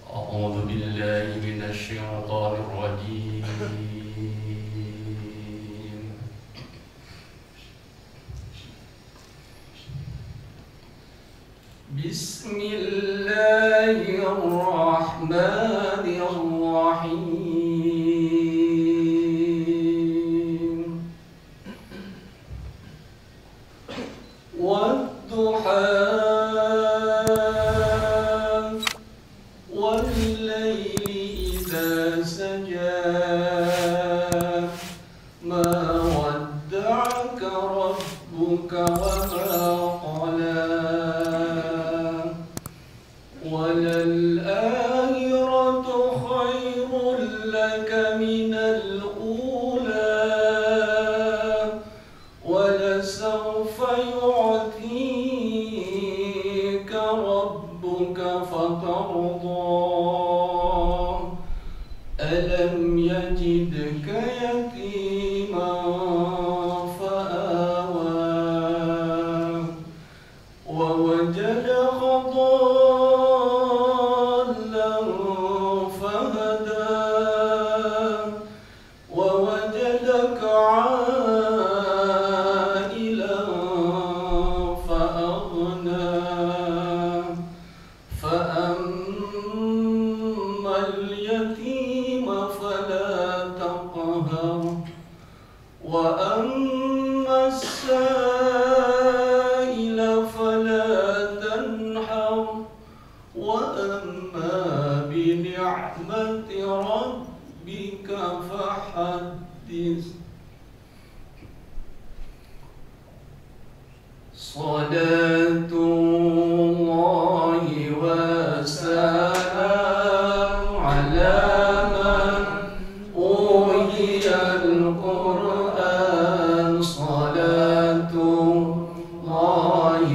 أعوذ بالله من الشيطان الرجيم. بسم الله الرحمن الرحيم. والضحى ألم يجدك يتيما فآوى ووجدك ضالا فهدى ووجدك عائلا فأغنى فأما اليتيم فلا تقهر وأما السائل فلا تنحر وأما بنعمة ربك فحدث. صلاة الله وسلام على من أوحي القرآن. صلاة الله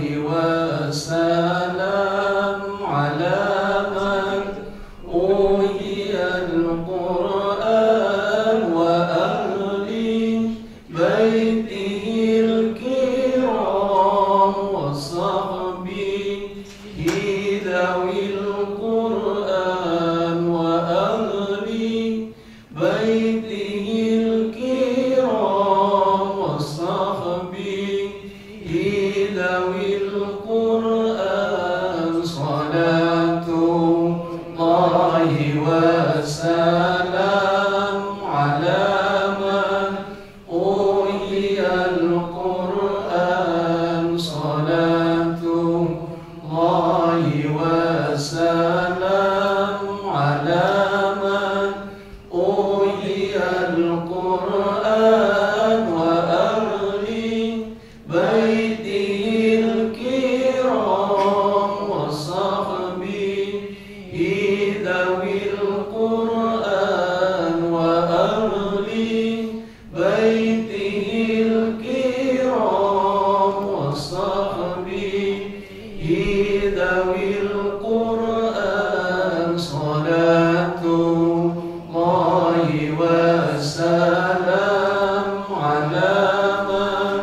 وسلام على من أوحي القرآن وأهل بيته الكرام وصحبه ذوي القرآن وأهل بيته الكرام وصحبه ذوي القرآن. صلاة الله وسلام على من أوحي القرآن. صلاة الله وسلام على من أوحي القرآن وأهل بيته الكرام وصحبه ذوي القرآن وأهل بيته الكرام وصحبه ذوي القرآن. صلاة الله وسلام على من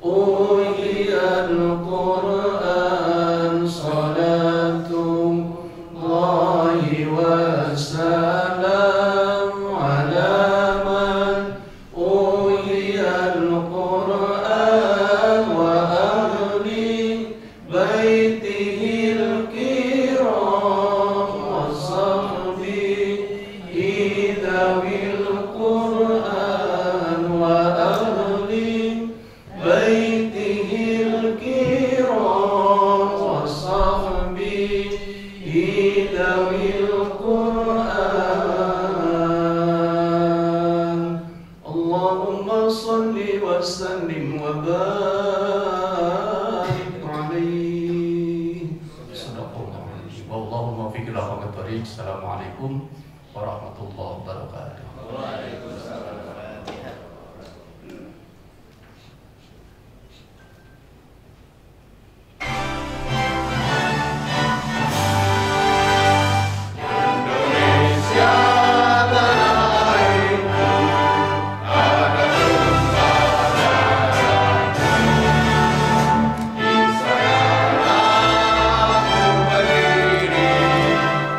أوحي القرآن. صلاة الله وسلام على من أوحي القرآن وأهل بيته الكرام وصحبه ذوي القرآن وأهل بيته الكرام وصحبه ذوي القرآن. اللهم صل وسلم وبارك عليه. Sadaqallahul-azim. Wallahu muwaffiq ila aqwamit thoriq. Assalamualaikum warahmatullahi wabarakatuh. Waalaikumsalam.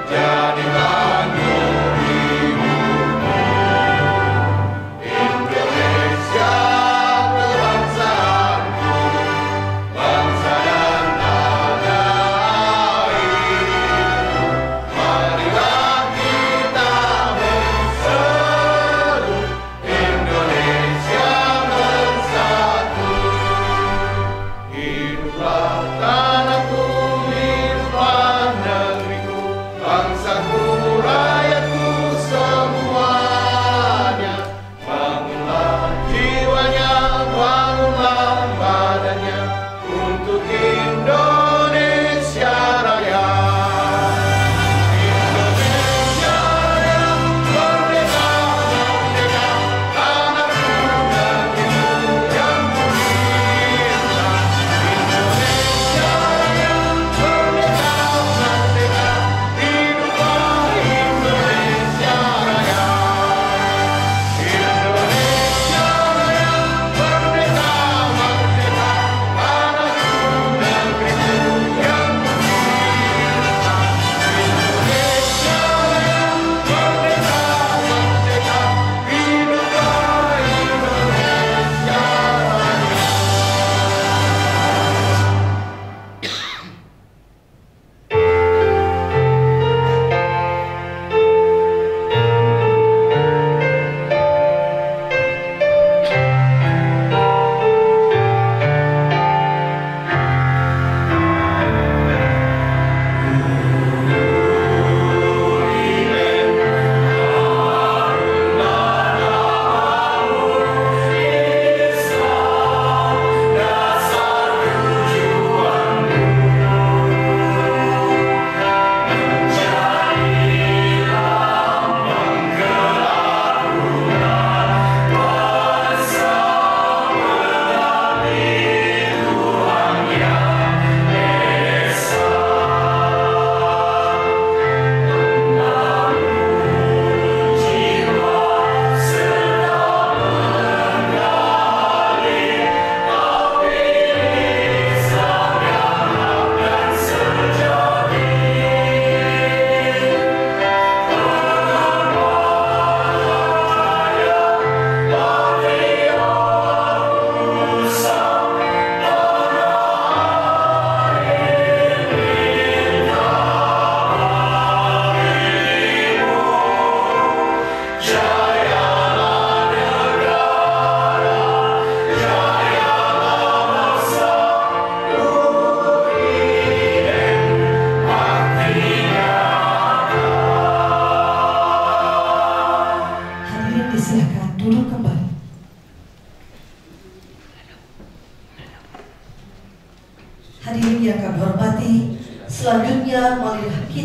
Jadi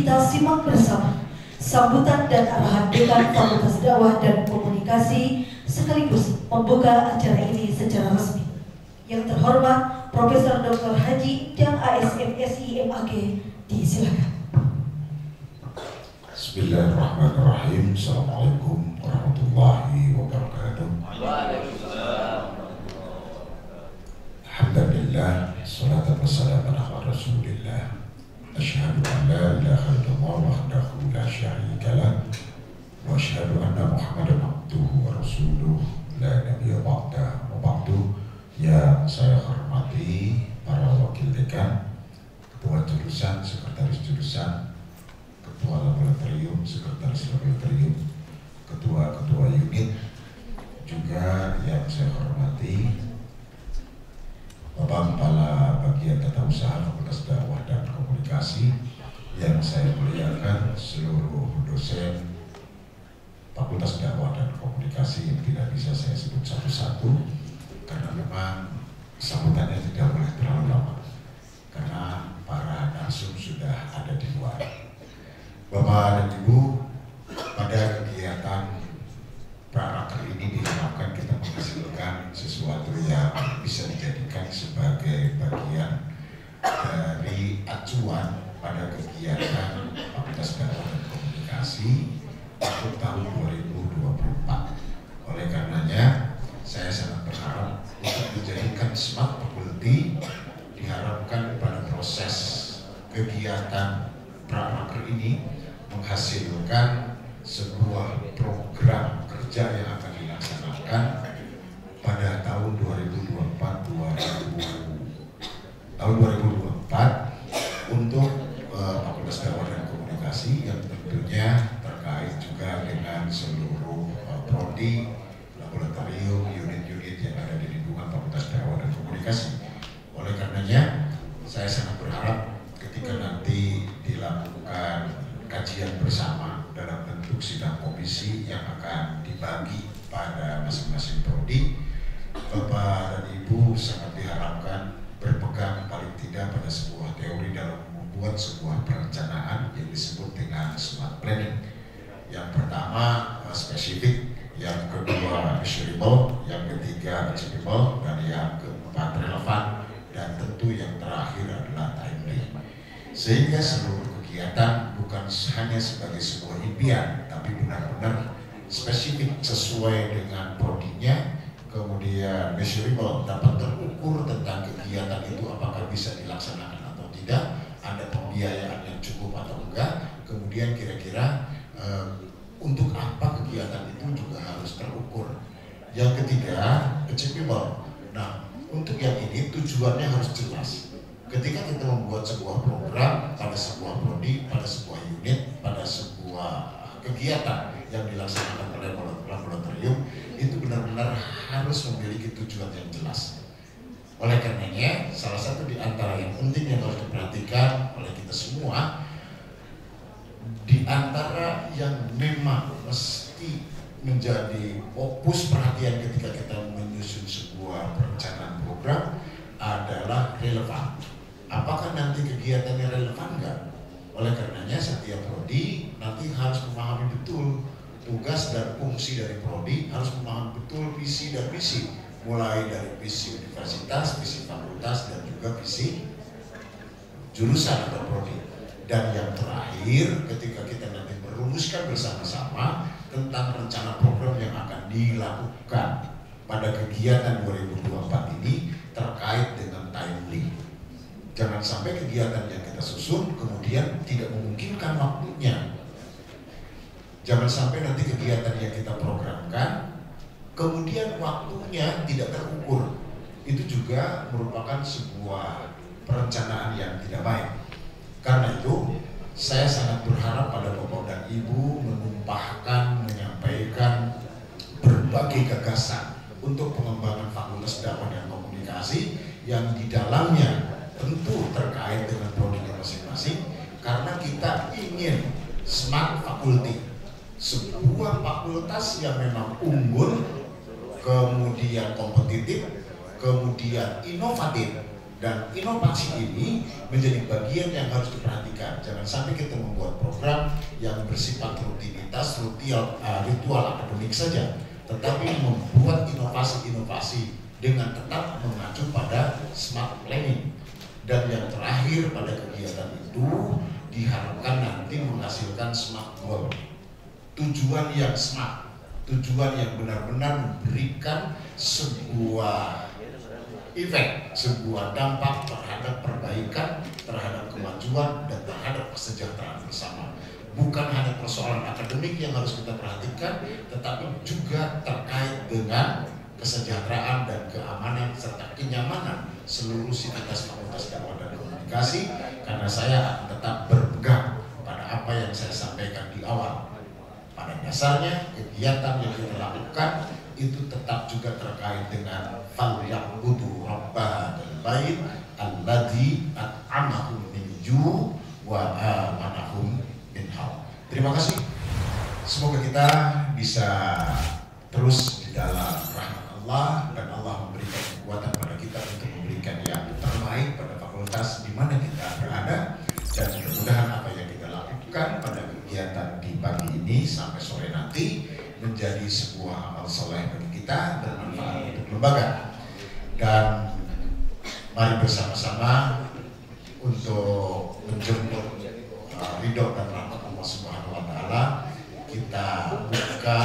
kita simak bersama sambutan dan arahan Dekan Fakultas Dakwah dan Komunikasi sekaligus membuka acara ini secara resmi. Yang terhormat Profesor Dr. Haji Dam ASM SI MAG, disilakan. Bismillahirrahmanirrahim. Assalamualaikum warahmatullahi wabarakatuh. Alhamdulillah, salatu wassalamu ala Rasulillah. Asyhadu an la ilaha illallah wahdahu la syarika lah wa asyhadu anna Muhammadan abduhu wa rasuluh la nabiyya ba'da wa ba'du. Yang saya hormati para wakil dekan, ketua jurusan, sekretaris jurusan, ketua laboratorium, sekretaris laboratorium, ketua-ketua unit, juga yang saya hormati Bapak Kepala Bagian Tata Usaha Fakultas Dakwah dan Komunikasi, yang saya muliakan seluruh dosen Fakultas Dakwah dan Komunikasi yang tidak bisa saya sebut satu-satu karena memang sambutannya tidak boleh terlalu lama karena para narsum sudah ada di luar. Bapak dan Ibu, pada kegiatan praker ini diharapkan kita menghasilkan sesuatu yang bisa dijadikan sebagai bagian dari acuan pada kegiatan Fakultas Dakwah dan Komunikasi untuk tahun 2024. Oleh karenanya, saya sangat berharap untuk dijadikan Smart Faculty, diharapkan pada proses kegiatan praker ini menghasilkan sebuah program kerja yang akan dilaksanakan pada tahun 2024 untuk Fakultas Dakwah dan Komunikasi, yang tentunya terkait juga dengan seluruh prodi, laboratorium, unit-unit yang ada di lingkungan Fakultas Dakwah dan Komunikasi. Oleh karenanya, saya sangat berharap ketika nanti dilakukan kajian bersama dalam bentuk sidang komisi yang akan dibagi pada masing-masing prodi, Bapak dan Ibu sangat diharapkan berpegang paling tidak pada sebuah teori dalam membuat sebuah perencanaan yang disebut dengan smart planning. Yang pertama spesifik, yang kedua measurable, yang ketiga achievable, dan yang keempat relevan, dan tentu yang terakhir adalah timely. Sehingga seluruh kegiatan bukan hanya sebagai sebuah impian, tapi benar-benar spesifik sesuai dengan prodinya, kemudian measurable, dapat terukur tentang kegiatan itu apakah bisa dilaksanakan atau tidak, ada pembiayaan yang cukup atau enggak, kemudian kira-kira untuk apa kegiatan itu juga harus terukur. Yang ketiga, achievable. Nah, untuk yang ini tujuannya harus jelas. Ketika kita membuat sebuah program pada sebuah prodi, pada sebuah unit, pada sebuah kegiatan yang dilaksanakan oleh laboratorium, itu benar-benar harus memiliki tujuan yang jelas. Oleh karenanya, salah satu di antara yang penting yang harus diperhatikan oleh kita semua, di antara yang memang mesti menjadi fokus perhatian ketika kita menyusun sebuah perencanaan program adalah relevan. Apakah nanti kegiatannya relevan enggak? Oleh karenanya setiap prodi nanti harus memahami betul tugas dan fungsi dari prodi, harus memahami betul visi dan misi, mulai dari visi universitas, visi fakultas, dan juga visi jurusan atau prodi. Dan yang terakhir, ketika kita nanti merumuskan bersama-sama tentang rencana program yang akan dilakukan pada kegiatan 2024 ini terkait dengan timely. Jangan sampai kegiatan yang kita susun kemudian tidak memungkinkan waktunya. Jangan sampai nanti kegiatan yang kita programkan kemudian waktunya tidak terukur. Itu juga merupakan sebuah perencanaan yang tidak baik. Karena itu, saya sangat berharap pada Bapak dan Ibu menumpahkan, menyampaikan berbagai gagasan untuk pengembangan Fakultas Dakwah dan Komunikasi yang di dalamnya tentu terkait dengan prodinya masing-masing, karena kita ingin Smart Faculty, sebuah fakultas yang memang unggul, kemudian kompetitif, kemudian inovatif, Dan inovasi ini menjadi bagian yang harus diperhatikan. Jangan sampai kita membuat program yang bersifat rutinitas, ritual akademik saja, tetapi membuat inovasi-inovasi dengan tetap mengacu pada smart planning. Dan yang terakhir pada kegiatan itu diharapkan nanti menghasilkan smart goal. Tujuan yang smart, tujuan yang benar-benar memberikan sebuah efek, sebuah dampak terhadap perbaikan, terhadap kemajuan, dan terhadap kesejahteraan bersama. Bukan hanya persoalan akademik yang harus kita perhatikan, tetapi juga terkait dengan kesejahteraan dan keamanan serta kenyamanan seluruh sivitas Fakultas Dakwah dan Komunikasi, karena saya akan tetap berpegang pada apa yang saya sampaikan di awal. Pada dasarnya kegiatan yang kita lakukan itu tetap juga terkait dengan falyaqudu rabbahal bait alladzi at'amahum min ju' wa amanahum min haul. Terima kasih. Semoga kita bisa terus di dalam rahmat Allah, dan Allah memberikan kekuatan pada kita untuk memberikan yang terbaik pada fakultas di mana kita berada, dan mudah-mudahan apa yang kita lakukan pada kegiatan di pagi ini sampai sore nanti menjadi sebuah amal soleh bagi kita, bermanfaat untuk lembaga. Dan mari bersama-sama untuk menjemput ridho dan rahmat Allah Subhanahu wa Ta'ala, kita buka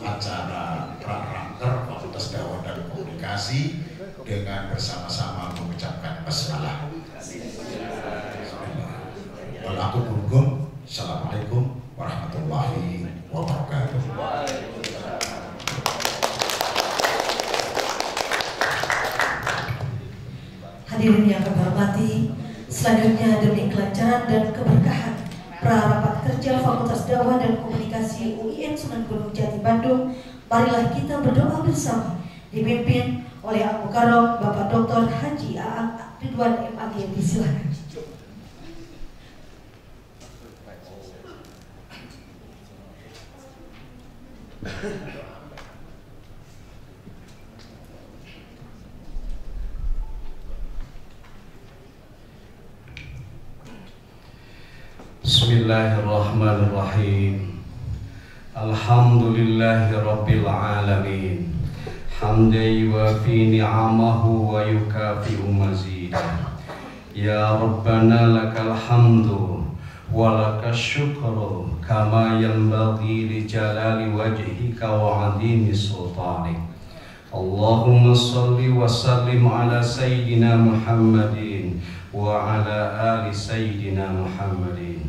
acara Praranker Fakultas Dakwah dan Komunikasi dengan bersama-sama mengucapkan basmalah. Walakum Assalamualaikum warahmatullahi wabarakatuh. Hadirin yang kami hormati, selanjutnya demi kelancaran dan keberkahan Prarapat Kerja Fakultas Dakwah dan Komunikasi UIN Sunan Gunung Jati Bandung, marilah kita berdoa bersama, dipimpin oleh Al Mukarram Bapak Dr. Haji Aang Ridwan MAG. Silakan. Bismillahirrahmanirrahim. Alhamdulillahi rabbil alamin. Hamdan yuwafi ni'amahu wa yukafi'u mazidah. Ya Rabbana lakal hamdu wa lakas syukru kama yanbaghi li jalali wajhika wa 'azimi sultanik. Allahumma salli wa sallim ala sayyidina Muhammadin wa ala ali sayyidina Muhammadin.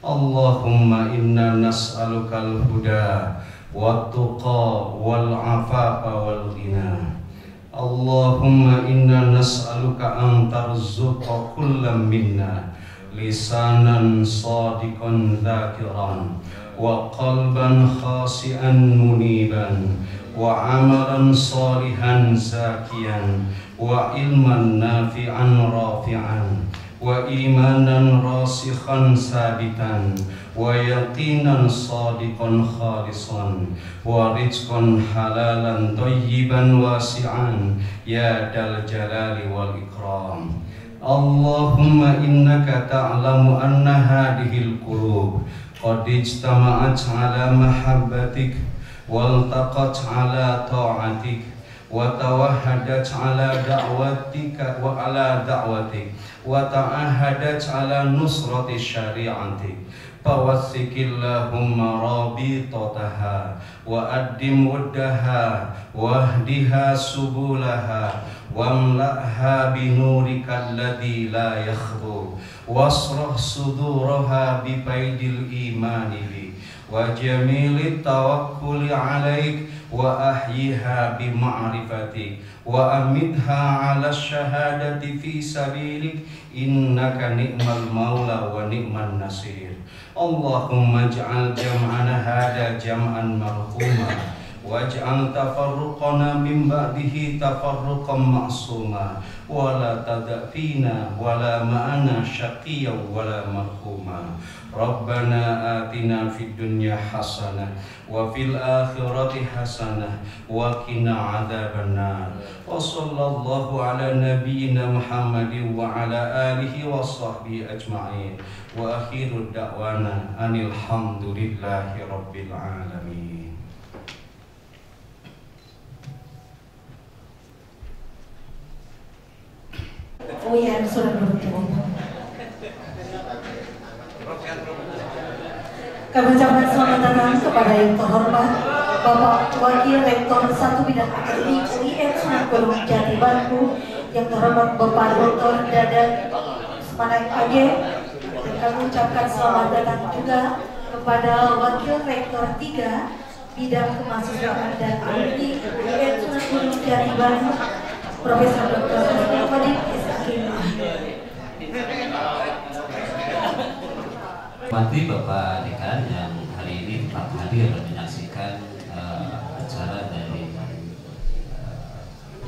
Allahumma inna nas'aluka al-huda wat-tuqa wal-afafa wal-ghina. Allahumma inna nas'aluka an tarzuqa kullam minna lisanan sadiqan dzakiran wa qalban khasi'an muniban wa amalan salihan zakiyan wa ilman nafi'an rafi'an wa imanan rasikhan sabitan wa yaqinan sadiqan khalisan wa rizqan halalan thayyiban wasi'an ya dal jalali wal ikram. Allahumma innaka ta'lamu anna hadihil qulub qad ijtama'at ala mahabbatik wal taqat ala ta'atik wa tawahhadat ala da'watika wa ala da'watik wa ta'ahadat ala nusrati syari'atik. Fawassikillahumma rabitataha wa addim wuddaha wahdiha subulaha wamla'ha binurika alladhi la yakhbu wasrah suduraha bipaidil imani bi wa jamilit tawakkuli alaik wa ahyiha bima'rifatik wa amitha ala syahadati fi sabilik innaka ni'mal maula wa ni'man nasir. Allahumma ij'al jam'ana hada jam'an marhuma waj'al tafarruqana min ba'dihi tafarruqan ma'suma wa la tada' fina wa la ma'ana syaqiyyan wa la marhuma. Rabbana atina fid dunya hasanah wa fil akhirati hasanah wa qina adzabannar. Wa sallallahu ala nabiyyina Muhammadin wa ala alihi wa sahbihi ajma'in. Wa akhiru da'wana anil hamdulillahi rabbil alamin. Oh ya, sudah bertemu. Kami ucapkan selamat datang kepada yang terhormat Bapak Wakil Rektor 1 Bidang Akademik UIN Sunan Gunung Jati Batu, yang terhormat Bapak Dr. Dadan Semanai AG. Dan kami ucapkan selamat datang juga kepada Wakil Rektor 3 Bidang Kemahasiswaan dan Alumni UIN Sunan Gunung Jati Batu, Profesor Dr. Sofia Fadil S.A.M. Hormati Bapak Dekan yang hari ini tetap hadir dan menyaksikan acara dari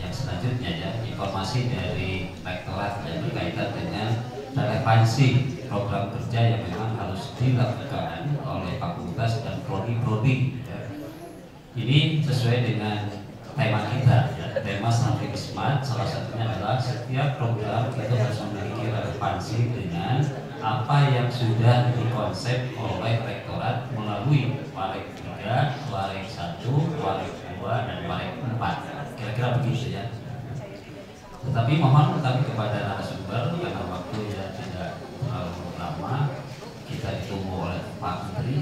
yang selanjutnya, ya, informasi dari Rektorat yang berkaitan dengan relevansi program kerja yang memang harus dilakukan oleh fakultas dan prodi-prodi. Ini sesuai dengan tema kita, ya, tema Santri Wismat. Salah satunya adalah setiap program itu harus memiliki relevansi dengan apa yang sudah dikonsep oleh Rektorat melalui Warek 3, Warek 1, Warek 2, dan Warek 4. Kira-kira begitu, ya. Tetapi mohon kami kepada narasumber, karena waktu ya tidak terlalu lama, kita ditunggu oleh Pak Menteri.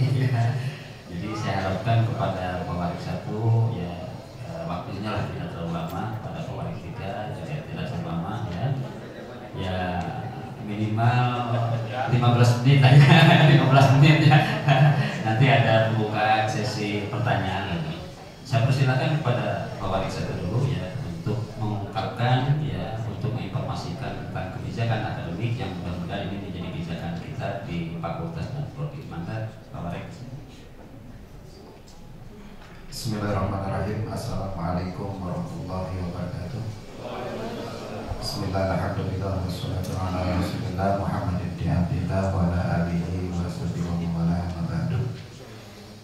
Jadi saya harapkan kepada Pak Warek 1 ya waktunya lah tidak terlalu lama, pada Pak Warek 3 juga tidak terlalu lama, ya. Ya minimal 15 menit lah, ya. 15 menit, ya. Nanti ada pembukaan sesi pertanyaan lagi. Saya persilakan kepada Pak Warek 1 dulu, ya, untuk mengungkapkan, ya, untuk menginformasikan tentang kebijakan akademik yang mudah-mudahan ini menjadi kebijakan kita di fakultas dan prodi. Mantap, Pak Warek. Bismillahirrahmanirrahim. Assalamualaikum warahmatullahi wabarakatuh. Bismillahirrahmanirrahim. Wassalatu ala rasulillah Muhammadin abdillah wa ala alihi wa sahbihi wa ala mabadu.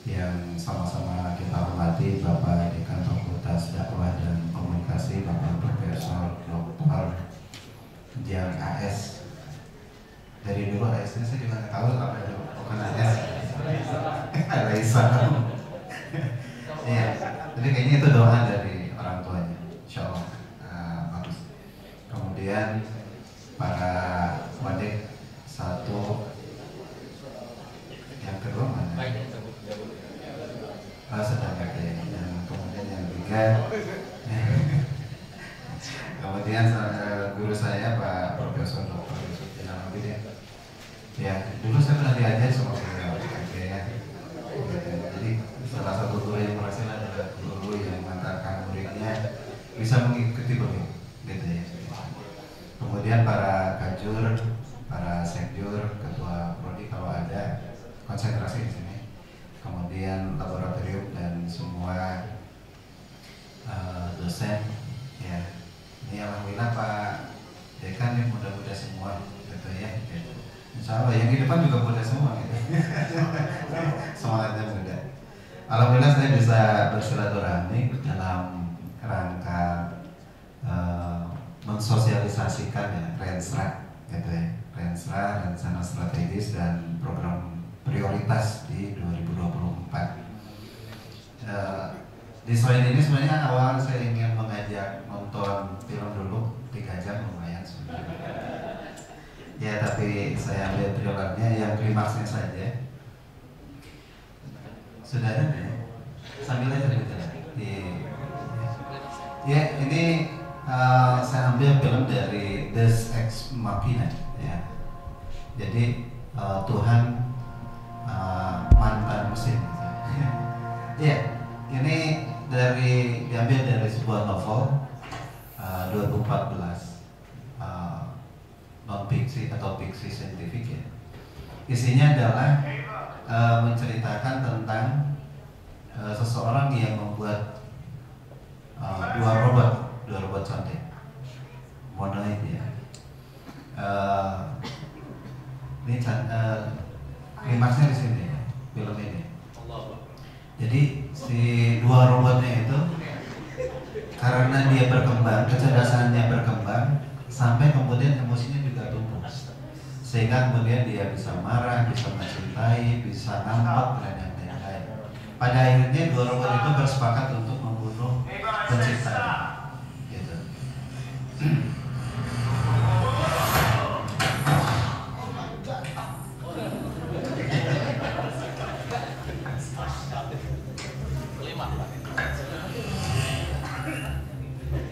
Yang sama-sama kita hormati Bapak Dekan Fakultas Dakwah dan Komunikasi, Bapak Profesor Dr. Jiang AS. Dari dulu AS-nya saya juga nggak tahu apa itu, bukan AS. Raisa. Ya, jadi kayaknya itu doa dari orang tuanya, insya Allah bagus. Kemudian para wadik 1, yang kedua mana? Sedang kakek. Dan kemudian yang 3, kemudian guru saya Pak Profesor Dr. Yusuf Jinalabidin. Ya, dulu saya pernah diajar sama beliau, ya. Jadi salah satu guru yang berhasil adalah guru yang mengantarkan muridnya bisa mengikuti beliau, gitu ya. Kemudian para kajur, para sekjur, ketua prodi kalau ada, konsentrasi di sini. Kemudian laboratorium dan semua dosen, ya. Ini alhamdulillah Pak Dekan yang muda-muda semua, gitu ya. Gitu. Insya Allah yang di depan juga muda semua, gitu. Semangatnya muda. Alhamdulillah saya bisa bersilaturahmi dalam rangka mensosialisasikan, ya, Rensra, gitu ya. Rensra, rencana strategis dan program prioritas di 2024. Di slide ini sebenarnya awal saya ingin mengajak nonton film dulu 3 jam, lumayan sebenarnya. Ya, tapi saya ambil trailernya yang klimaksnya saja. Sudah ada ya? Sambil aja berjalan. Ya, ini saya ambil film dari Deus Ex Machina, ya. Jadi Tuhan mantan mesin. Ya, ini diambil dari sebuah novel 2014, non fiksi atau fiksi saintifik, ya. Isinya adalah menceritakan tentang seseorang yang membuat dua robot cantik monoid ya. Ini klimaksnya di sini ya, film ini. Jadi si dua robotnya itu karena dia berkembang, kecerdasannya berkembang, sampai kemudian emosinya juga tumbuh, sehingga kemudian dia bisa marah, bisa mencintai, bisa ngambek dan yang lain-lain. Pada akhirnya dua robot itu bersepakat untuk membunuh penciptanya. Gitu.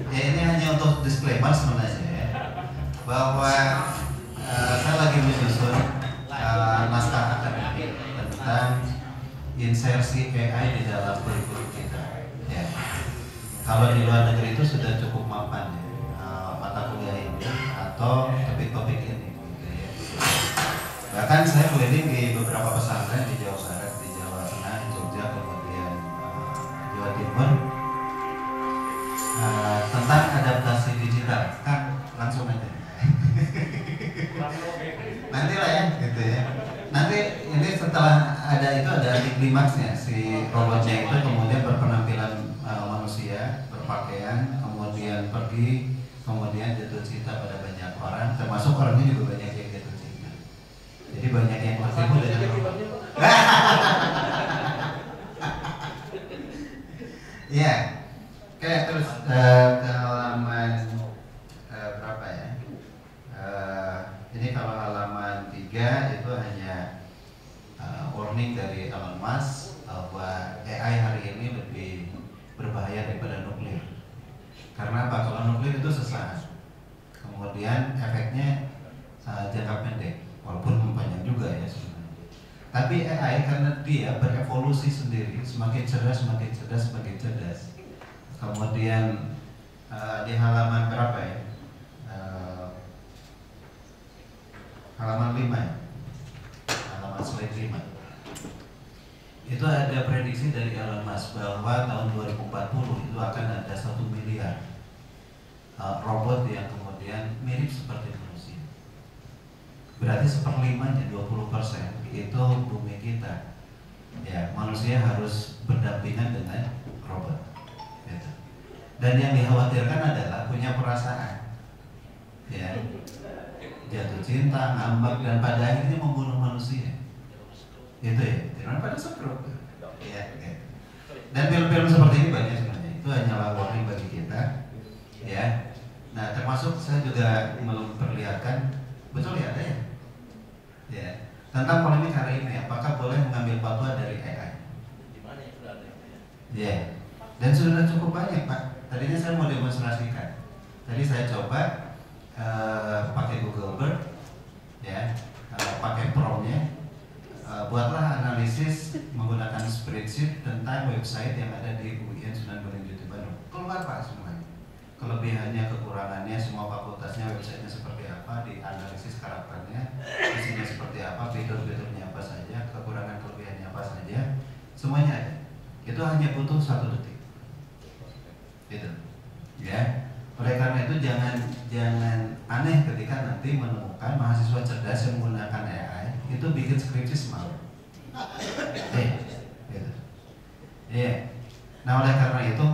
Ya, ini hanya untuk disclaimer sebenarnya ya, bahwa saya lagi menyusun naskah akademik tentang insersi AI di dalam kurikulum kita. Ya. Kalau di luar negeri itu sudah cukup mapan ya, mata kuliah ini atau topik-topik ini. Gitu ya. Bahkan saya keliling di beberapa pesantren di Jawa Barat, di Jawa Tengah, Jogja, kemudian Jawa Timur. Tentang adaptasi digital, kan langsung aja. Nanti lah ya, gitu ya. Nanti ini setelah ada itu ada di klimaksnya, si robotnya itu kemudian berpenampilan manusia, berpakaian, kemudian pergi, kemudian jatuh cinta pada banyak orang, termasuk orangnya juga banyak yang jatuh cinta. Jadi banyak yang tertipu dengan ya. Oke, terus ke halaman berapa ya? Ini kalau halaman 3 itu hanya warning dari Elon Musk bahwa AI hari ini lebih berbahaya daripada nuklir. Karena apa? Kalau nuklir itu sesaat, kemudian efeknya jangka pendek, walaupun panjang juga ya sebenarnya. Tapi AI karena dia berevolusi sendiri, semakin cerdas, semakin cerdas, semakin cerdas. Kemudian di halaman berapa ya? Halaman 5 ya? Halaman slide 5. Itu ada prediksi dari Elon Musk bahwa tahun 2040 itu akan ada 1 miliar robot yang kemudian mirip seperti manusia. Berarti 1/5-nya 20% itu bumi kita. Ya, manusia harus berdampingan dengan robot. Gitu. Dan yang dikhawatirkan adalah punya perasaan, ya, jatuh cinta, ngambek, dan pada akhirnya membunuh manusia. Itu ya, jangan pada stroke. Ya, ya. Dan film-film seperti ini banyak sebenarnya. Itu hanyalah warning bagi kita, ya. Nah, termasuk saya juga memperlihatkan, betul ya ada ya, ya, tentang polemik hari ini, apakah boleh mengambil fatwa dari AI? Ya. Dan sudah cukup banyak Pak. Tadinya saya mau demonstrasikan. Tadi saya coba pakai Google Bird, ya, pakai prompt-nya, buatlah analisis menggunakan spreadsheet tentang website yang ada di UIN Sunan Gunung Jati Bandung. Keluar Pak semuanya. Kelebihannya, kekurangannya, semua fakultasnya, websitenya seperti apa, dianalisis karakternya, isinya seperti apa, fitur-fiturnya apa saja, kekurangan kelebihannya apa saja, semuanya ada. Itu hanya butuh 1 detik. Gitu, ya. Oleh karena itu jangan aneh ketika nanti menemukan mahasiswa cerdas yang menggunakan AI itu bikin skripsi semalam. Gitu. Iya. Nah, oleh karena itu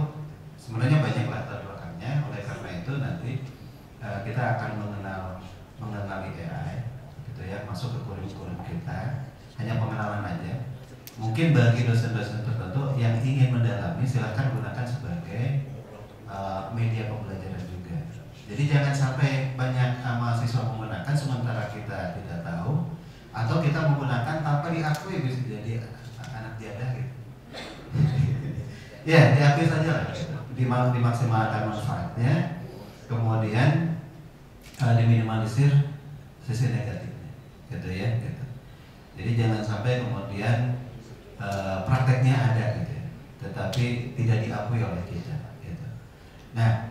sebenarnya banyak latar belakangnya. Oleh karena itu nanti kita akan mengenali AI, gitu ya, masuk ke kurikulum kita. Hanya pengenalan aja. Mungkin bagi dosen-dosen tertentu yang ingin mendalami, silakan gunakan sebagai media pembelajaran juga. Jadi jangan sampai banyak mahasiswa menggunakan sementara kita tidak tahu, atau kita menggunakan tanpa diakui bisa jadi anak jadah gitu. Ya, diakui saja lah, dimaksimalkan manfaatnya, kemudian diminimalisir sisi negatifnya, gitu ya. Gitu. Jadi jangan sampai kemudian prakteknya ada gitu, tetapi tidak diakui oleh kita. Nah,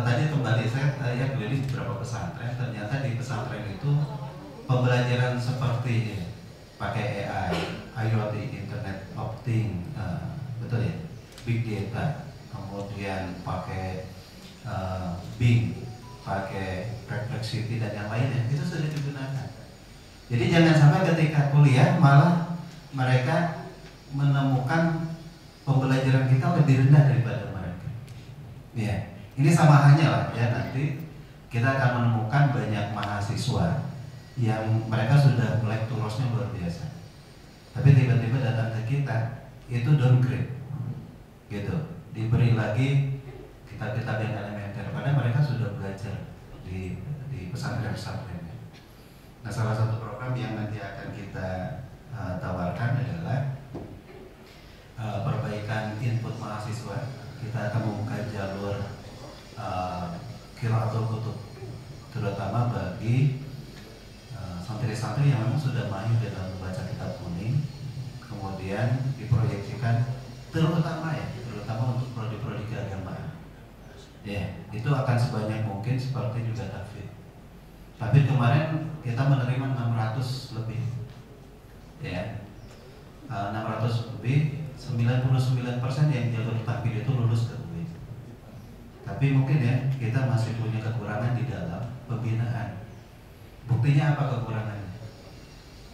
tadi kembali saya keliling beberapa pesantren. Ternyata di pesantren itu pembelajaran seperti pakai AI, IoT, Internet of Things, big data, kemudian pakai Bing, pakai Perplexity dan yang lainnya, itu sudah digunakan. Jadi jangan sampai ketika kuliah malah mereka menemukan pembelajaran kita lebih rendah daripada mereka. Ya, ini sama halnya lah ya, nanti kita akan menemukan banyak mahasiswa yang mereka sudah lekturosnya luar biasa, tapi tiba-tiba datang ke kita itu downgrade, gitu, diberi lagi kitab-kitab yang elementer, padahal mereka sudah belajar di pesantren-pesantren. Nah, salah satu program yang nanti akan kita tawarkan adalah perbaikan input mahasiswa. Kita akan membuka jalur qiraatul kutub, terutama bagi santri-santri yang memang sudah mahir dalam membaca kitab kuning, kemudian diproyeksikan terutama untuk prodi-prodi keagamaan. Ya, itu akan sebanyak mungkin seperti juga tahfidz. Tapi kemarin kita menerima 600 lebih, ya, 600 lebih, 99% yang jalur tahfidz itu lulus ke UI. Tapi mungkin ya kita masih punya kekurangan di dalam pembinaan. Buktinya apa kekurangannya?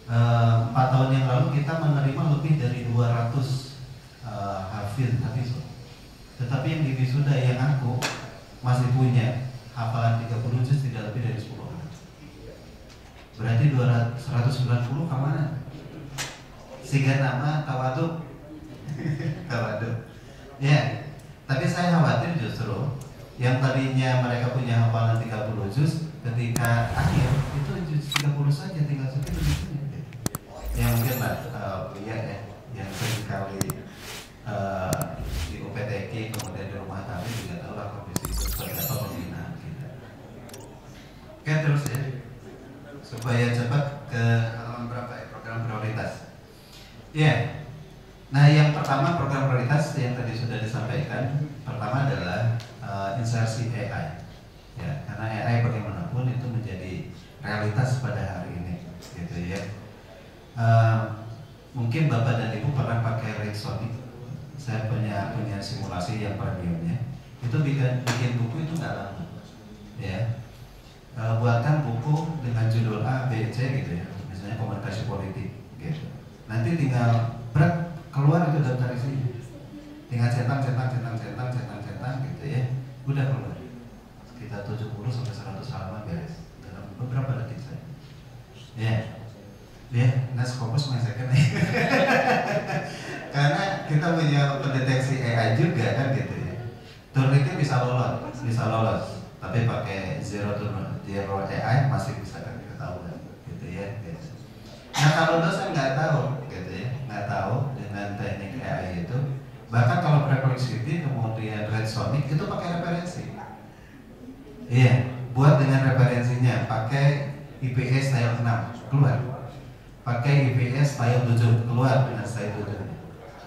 4 tahun yang lalu kita menerima lebih dari 200 hafiz, tetapi yang di wisuda yang aku masih punya hafalan 30 juz tidak lebih dari 10 orang. Berarti 190 kemana? Sehingga nama tawaduk. Tawaduk. Ya, tapi saya khawatir justru yang tadinya mereka punya hafalan 30 juz, ketika akhir itu juz 30 saja, tinggal segitu juznya. Yang mungkin lah ya, yang seringkali di UPTK kemudian di rumah kami juga tahu lah kondisi itu seperti apa pembinaan kita. Oke, terus ya, supaya cepat ke halaman berapa ya, program prioritas. Ya, nah yang pertama program prioritas yang tadi sudah disampaikan, pertama adalah insersi AI. Ya, karena AI bagaimanapun itu menjadi realitas pada hari ini, gitu ya. Mungkin Bapak dan Ibu pernah pakai Redsonic. Saya punya simulasi yang premiumnya. Itu bikin buku itu nggak lama, ya. Buatkan buku dengan judul A, B, C gitu ya, misalnya komunikasi politik, gitu. Nanti tinggal keluar itu daftar isinya. Tinggal cetak gitu ya, udah keluar. Sekitar 70 sampai 100 halaman beres dalam beberapa detik saja. Ya. Ya, nah Scopus menyesuaikan karena kita punya pendeteksi AI juga kan gitu ya. Turniknya bisa lolos, tapi pakai zero AI masih bisa kan ketahuan gitu ya. Gitu. Nah kalau dosen nggak tahu gitu ya, nggak tahu dengan teknik AI itu, bahkan kalau Perplexity kemudian Redsonic itu pakai referensi. Iya, buat dengan referensinya, pakai IPS style 6 keluar. Pakai IPS style 7 keluar dengan style 7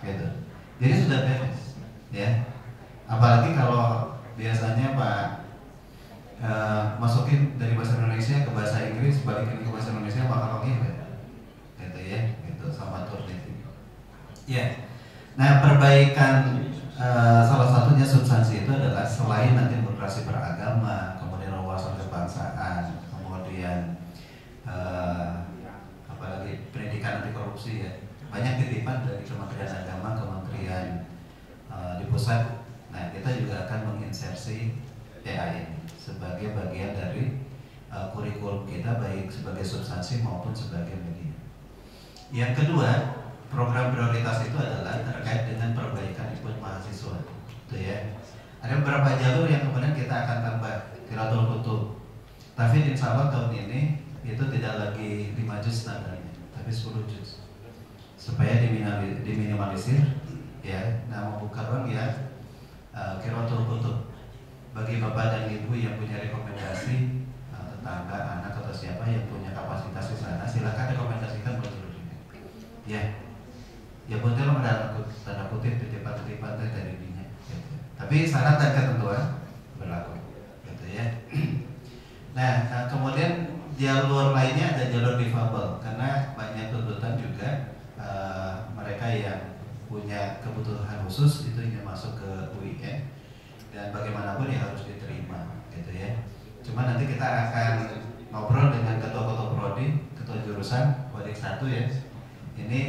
gitu. Jadi sudah beres ya. Apalagi kalau biasanya Pak masukin dari bahasa Indonesia ke bahasa Inggris, balikin ke bahasa Indonesia bakal gitu ya, gitu sama Turnitin. Ya. Nah, perbaikan salah satunya substansi itu adalah selain nanti moderasi beragama, kemudian wawasan kebangsaan, kemudian apalagi pendidikan anti korupsi ya, banyak titipan dari Kementerian Agama, Kementerian di pusat. Nah, kita juga akan menginsersi AI ini sebagai bagian dari kurikulum kita, baik sebagai substansi maupun sebagai media. Yang kedua, program prioritas itu adalah terkait dengan perbaikan input mahasiswa, gitu ya. Ada beberapa jalur yang kemudian kita akan tambah qiraatul kutub. Tapi insya Allah tahun ini itu tidak lagi 5 juz standarnya, tapi 10 juz, supaya diminimalisir ya. Nah, membuka ruang ya qiraatul kutub bagi bapak dan ibu yang punya rekomendasi, tetangga, anak atau siapa yang punya kapasitas di sana, silakan rekomendasikan buat jalur ini. Ya, ya betul tanda kutip titipan-titipan dari dirinya. Gitu. Tapi syarat dan ketentuan berlaku, gitu ya. Nah, kemudian jalur lainnya ada jalur difabel, karena banyak tuntutan juga mereka yang punya kebutuhan khusus itu ingin masuk ke UIN, dan bagaimanapun ya harus diterima gitu ya. Cuma nanti kita akan ngobrol dengan ketua-ketua prodi, ketua jurusan Wadik 1 ya. Ini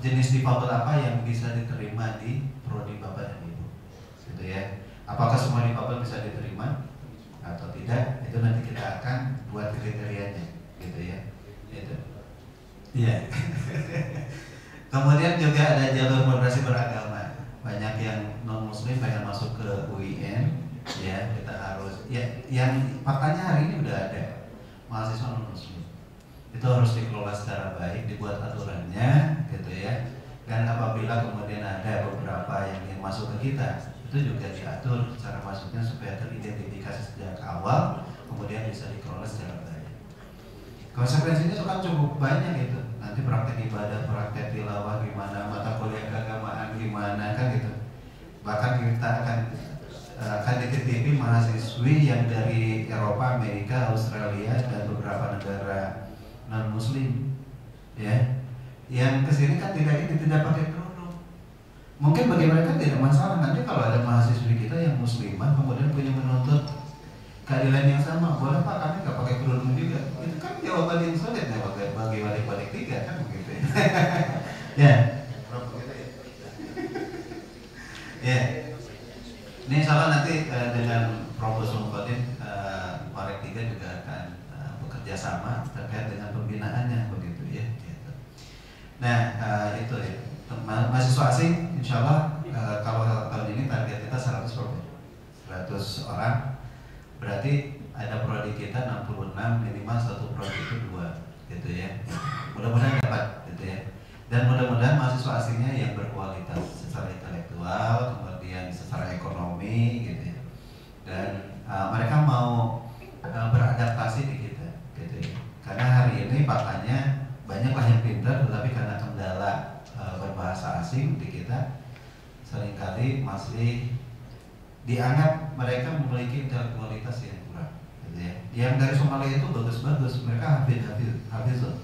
jenis difabel apa yang bisa diterima di prodi Bapak dan Ibu gitu ya. Apakah semua difabel bisa diterima atau tidak, itu nanti kita akan buat kriterianya gitu ya. Itu iya. Kemudian juga ada jalur moderasi beragama. Banyak yang non muslim pengen masuk ke UIN ya, kita harus ya, yang faktanya hari ini udah ada mahasiswa non muslim itu harus dikelola secara baik, dibuat aturannya gitu ya. Dan apabila kemudian ada beberapa yang ingin masuk ke kita, itu juga diatur cara masuknya supaya teridentifikasi sejak awal, kemudian bisa dikelola secara baik. Konsekuensinya kan cukup banyak gitu. Nanti praktek ibadah, praktek tilawah gimana, mata kuliah keagamaan gimana kan gitu. Bahkan kita akan dititipi mahasiswi yang dari Eropa, Amerika, Australia dan beberapa negara non muslim ya. Yang kesini kan tidak pakai kerudung. Mungkin bagi mereka tidak masalah nanti kalau ada mahasiswi kita yang muslimah kemudian punya menuntut keadilan yang sama, boleh Pak kami nggak pakai kerudung juga. Itu kan jawaban yang sulit ya bagi Wadik 3 kan begitu ya. Ya. Ya. Ini insyaallah nanti dengan Profesor Mukhadin Wadik 3 juga akan bekerja sama terkait dengan pembinaannya begitu ya. Gitu. Nah itu ya. Mahasiswa asing insyaallah kalau tahun ini target kita 100 orang. Berarti ada prodi kita 66, minimal satu prodi itu 2 gitu ya. Mudah-mudahan dapat gitu ya. Dan mudah-mudahan mahasiswa asingnya yang berkualitas secara intelektual, kemudian secara ekonomi gitu ya. Dan mereka mau beradaptasi di kita gitu ya. Karena hari ini faktanya banyak yang pintar, tetapi karena kendala berbahasa asing di kita seringkali masih dianggap mereka memiliki intelektualitas yang kurang gitu ya. Yang dari Somalia itu bagus-bagus, mereka hafizun.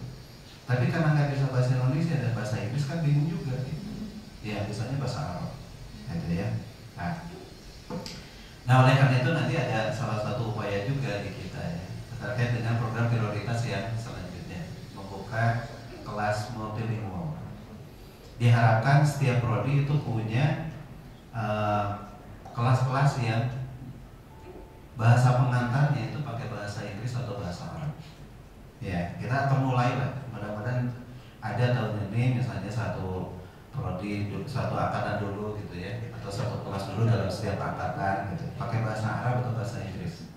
Tapi karena nggak bisa bahasa Indonesia dan bahasa Inggris kan bingung juga gitu. Ya biasanya bahasa Arab gitu ya. Nah oleh karena itu nanti ada salah satu upaya juga di kita ya, terkait dengan program prioritas yang selanjutnya, membuka kelas multilingual. Diharapkan setiap prodi itu punya kelas-kelas yang bahasa pengantarnya itu pakai bahasa Inggris atau bahasa Arab. Ya, kita akan mulai lah. Mudah-mudahan ada tahun ini misalnya satu prodi, satu angkatan dulu gitu ya, atau satu kelas dulu dalam setiap angkatan gitu, pakai bahasa Arab atau bahasa Inggris.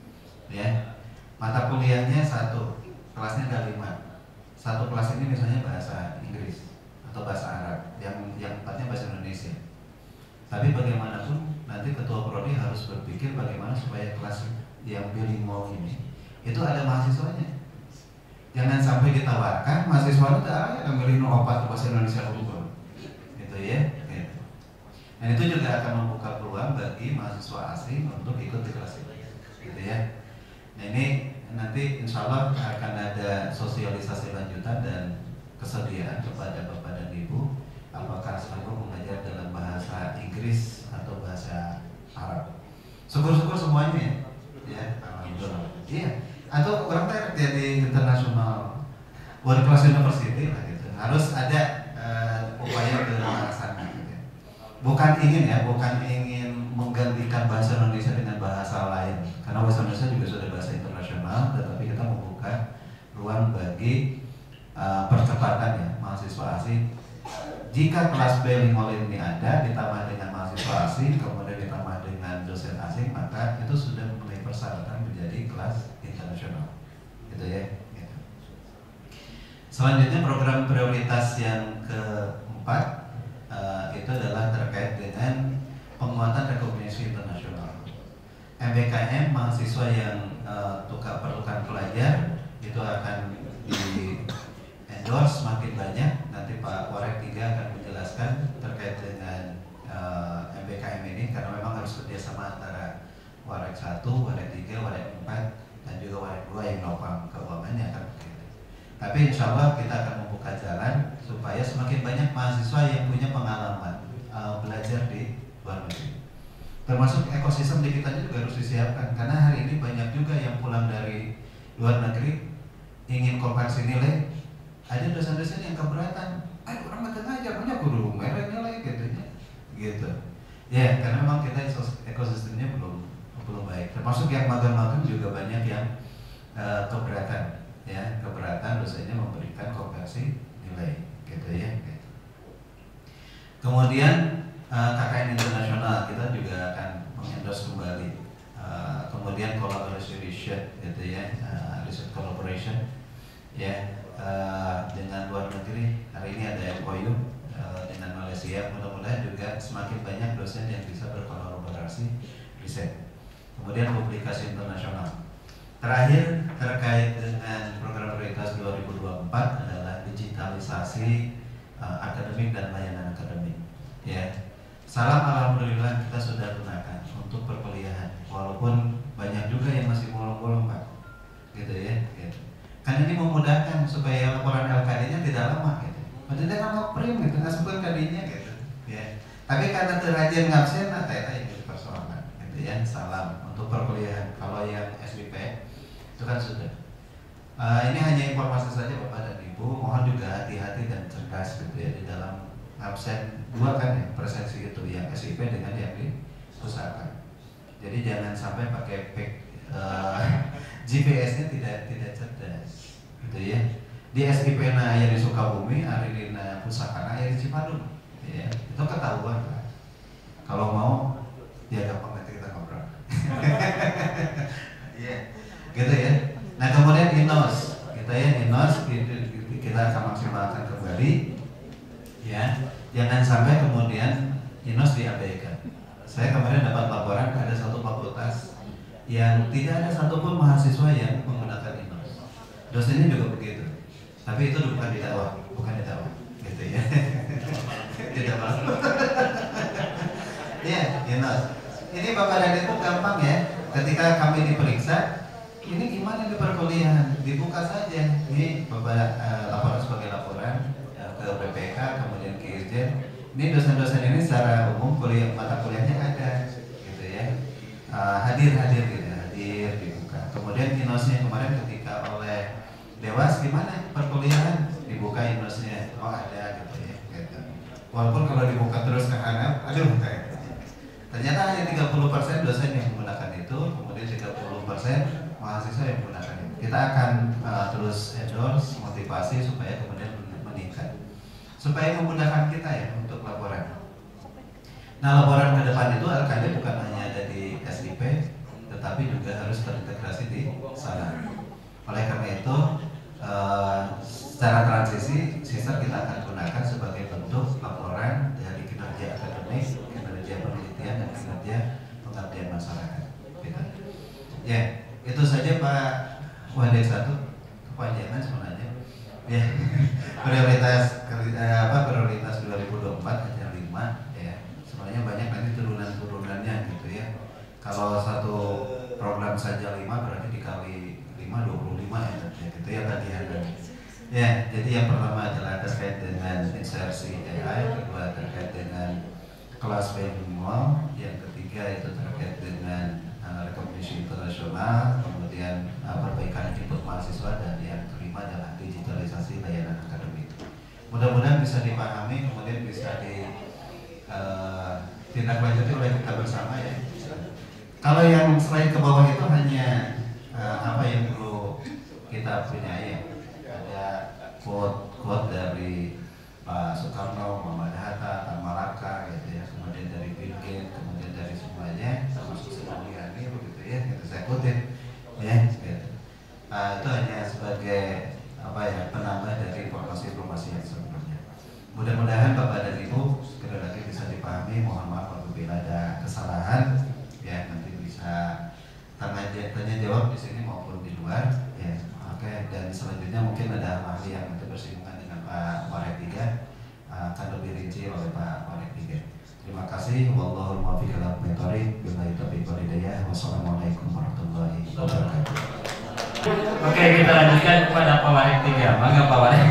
Ya, mata kuliahnya satu, kelasnya ada 5. Satu kelas ini misalnya bahasa Inggris atau bahasa Arab, yang empatnya bahasa Indonesia. Tapi bagaimanapun nanti ketua prodi harus berpikir bagaimana supaya kelas yang bilingual ini itu ada mahasiswanya. Jangan sampai ditawarkan mahasiswa itu yang milih opat bahasa Indonesia unggul, gitu ya. Gitu. Dan itu juga akan membuka peluang bagi mahasiswa asing untuk ikut di kelas itu, gitu ya. Nah ini nanti insya Allah akan ada sosialisasi lanjutan dan kesediaan kepada Bapak dan Ibu. Apakah sanggup mengajar dalam bahasa Inggris atau bahasa Arab? Syukur-syukur semuanya ya. Alhamdulillah. Iya. Atau orang tanya jadi internasional world class university lah gitu. Harus ada upaya ke arah sana gitu. Bukan ingin menggantikan bahasa Indonesia dengan bahasa lain. Karena bahasa Indonesia juga sudah bahasa internasional, tetapi kita membuka ruang bagi percepatan ya mahasiswa asing. Jika kelas bilingual ini ada, ditambah dengan mahasiswa asing, kemudian ditambah dengan dosen asing, maka itu sudah memenuhi persyaratan menjadi kelas internasional, gitu ya. Gitu. Selanjutnya program prioritas yang keempat itu adalah terkait dengan penguatan rekognisi internasional. MBKM mahasiswa yang pertukaran pelajar itu akan di endorse makin banyak. Nanti Pak Wadik 3 akan menjelaskan terkait dengan MBKM ini, karena memang harus kerjasama antara Wadik 1, Wadik 3, Wadik 4 dan juga Wadik 2 yang nopang keuangannya kan begitu. Tapi insya Allah kita akan membuka jalan supaya semakin banyak mahasiswa yang punya pengalaman Termasuk ekosistem di kita juga harus disiapkan, karena hari ini banyak juga yang pulang dari luar negeri ingin konversi nilai. Ada dosen-dosen yang keberatan, orang nggak ngajar, banyak guru merek nilai gitu. Ya, karena memang kita ekosistemnya belum baik. Termasuk yang magang-magang juga banyak yang keberatan, ya, keberatan dosennya memberikan konversi nilai, gitu ya. Kemudian KKN internasional kita juga akan mengendorse kembali. Kemudian collaboration research, gitu ya, research collaboration, ya, dengan luar negeri. Hari ini ada MOU dengan Malaysia. Mudah-mudahan juga semakin banyak dosen yang bisa berkolaborasi riset. Kemudian publikasi internasional. Terakhir terkait dengan program prioritas 2024 adalah digitalisasi akademik dan layanan akademik. Ya, salam alhamdulillah kita sudah gunakan untuk perkuliahan, walaupun banyak juga yang masih bolong-bolong Pak, gitu ya. Gitu. Kan ini memudahkan supaya laporan LKD-nya tidak lama, gitu. Maksudnya kan print gitu, nggak sebut KD-nya gitu. Ya. Tapi karena terajin ngabsen, yang jadi persoalan, gitu ya. Salam untuk perkuliahan. Kalau yang SBP itu kan sudah. Ini hanya informasi saja Bapak dan Ibu. Mohon juga hati-hati dan cerdas gitu ya di dalam absen dua kan ya, presensi itu yang SIP dengan yang diusahakan. Jadi jangan sampai pakai GPS-nya tidak cerdas, gitu ya. Di SIP na ya di Sukabumi, hari na pusaka ya di Cipadung, ya itu ketahuan kan. Kalau mau ya gampang nanti kita ngobrol. Iya, gitu ya. Nah kemudian INOS, kita akan maksimalkan kembali. Ya, jangan sampai kemudian INOS diabaikan. Saya kemarin dapat laporan ada satu fakultas yang tidak ada satupun mahasiswa yang menggunakan INOS. Dosennya juga begitu. Tapi itu bukan di dakwah, gitu ya. Tidak masuk. Ya, INOS. Ini Bapak dan Ibu gampang ya. Ketika kami diperiksa, ini gimana di perkuliahan? Dibuka saja. Ini Bapak laporan sebagai laporan ke BPK, kemudian ke Irjen. Ini dosen-dosen ini secara umum mata kuliahnya ada, gitu ya. Hadir gitu, hadir dibuka. Kemudian INOS-nya kemarin ketika oleh Dewas gimana perkuliahan, dibuka INOS-nya, oh ada gitu ya. Gitu. Walaupun kalau dibuka terus ke anak, ternyata hanya 30% dosen yang menggunakan itu, kemudian 30% mahasiswa yang menggunakan itu. Kita akan terus endorse, motivasi supaya kemudian meningkat. Supaya memudahkan kita ya untuk laporan. Nah laporan ke depan itu LKD bukan hanya ada di SIP, tetapi juga harus terintegrasi di sana. Oleh karena itu secara transisi SISER kita akan gunakan sebagai bentuk laporan dari kinerja akademik, kinerja penelitian dan kinerja pengabdian masyarakat. Gitu. Ya itu saja Pak Wadah 1, kepanjangan sebenarnya. Ya, prioritas 2024 hanya 5 ya. Sebenarnya banyak nanti turunan-turunannya gitu ya. Kalau satu program saja 5 berarti dikali 5 25 ya gitu ya tadi ada. Ya, jadi yang pertama adalah terkait dengan insersi AI, kedua terkait dengan kelas bilingual, yang ketiga itu terkait dengan rekomendasi internasional, kemudian perbaikan input mahasiswa, dan yang kelima adalah digitalisasi layanan akademik. Mudah-mudahan bisa dipahami, kemudian bisa ditindaklanjuti oleh kita bersama ya. Kalau yang selain ke bawah itu hanya apa yang perlu kita punya ya. Ada quote dari Pak Soekarno, Muhammad Hatta, Tan Malaka gitu ya, kemudian dari Bill Gates, kemudian dari semuanya, termasuk Sri begitu ya, itu saya kutip ya. Gitu. Itu hanya sebagai apa ya, penambah dari informasi-informasi yang sebelumnya. Mudah-mudahan Bapak dan Ibu sekali lagi bisa dipahami. Mohon maaf apabila ada kesalahan ya, nanti bisa tanya jawab di sini maupun di luar ya. Oke, dan selanjutnya mungkin ada ahli yang nanti bersinggungan dengan Pak Warek 3 akan lebih rinci oleh Pak Warek 3. Terima kasih. Wallahul muwaffiq ila aqwamit thoriq. Billahi taufiq wal hidayah. Wassalamualaikum warahmatullahi wabarakatuh. Oke, kita lanjutkan kepada Pak Warek 3. Mangga Pak Warek.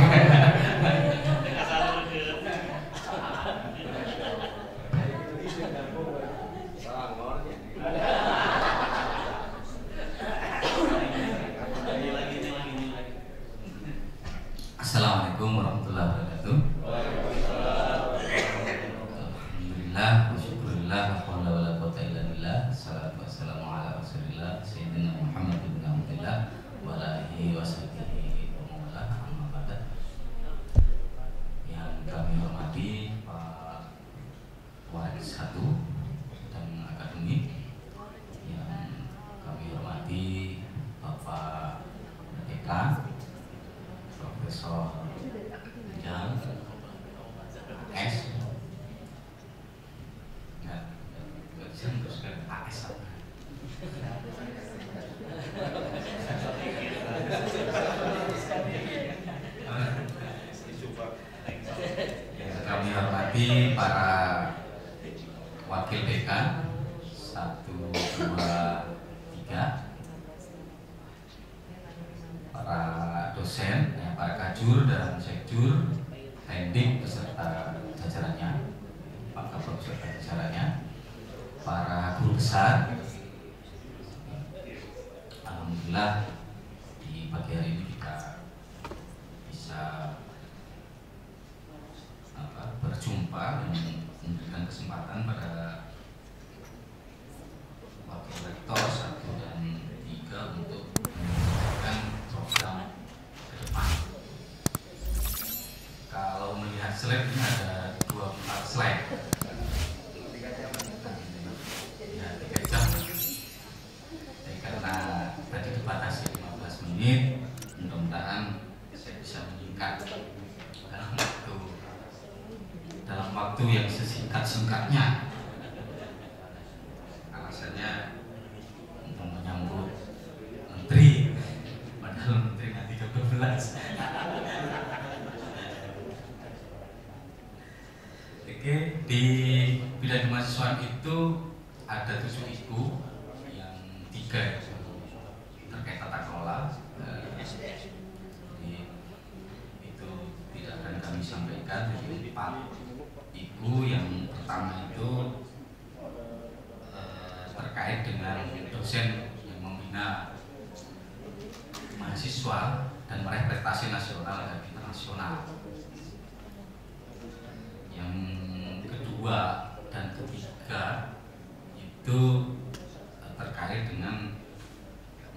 S1 dan akademik yang kami hormati Bapak PK Profesor Jan S. Nggak bisa meneruskan AS apa? Kami hormati para wakil BK 1, 2, 3, para dosen, para kajur dan sekjur, tendik beserta jajarannya, Pak Kapol beserta jajarannya, para guru besar. Alhamdulillah di pagi hari ini kita bisa berjumpa dan memberikan kesempatan pada wakil rektor 1 dan 3 untuk menyampaikan program ke depan. Kalau melihat slide ini ada 24 slide. Ya, 3 jam. Jadi karena tadi dibatasi 15 menit, mudah-mudahan saya bisa menyingkat dalam waktu yang sesingkat-singkatnya. Alasannya untuk menyambut menteri, padahal menteri nanti ke-12. Oke, di bidang kemahasiswaan itu ada 7 isu, yang 3 itu terkait tata kelola. Jadi itu tidak akan kami sampaikan. Jadi 4 ibu. Yang pertama itu terkait dengan dosen yang membina mahasiswa dan meraih prestasi nasional dan internasional. Yang kedua dan ketiga itu terkait dengan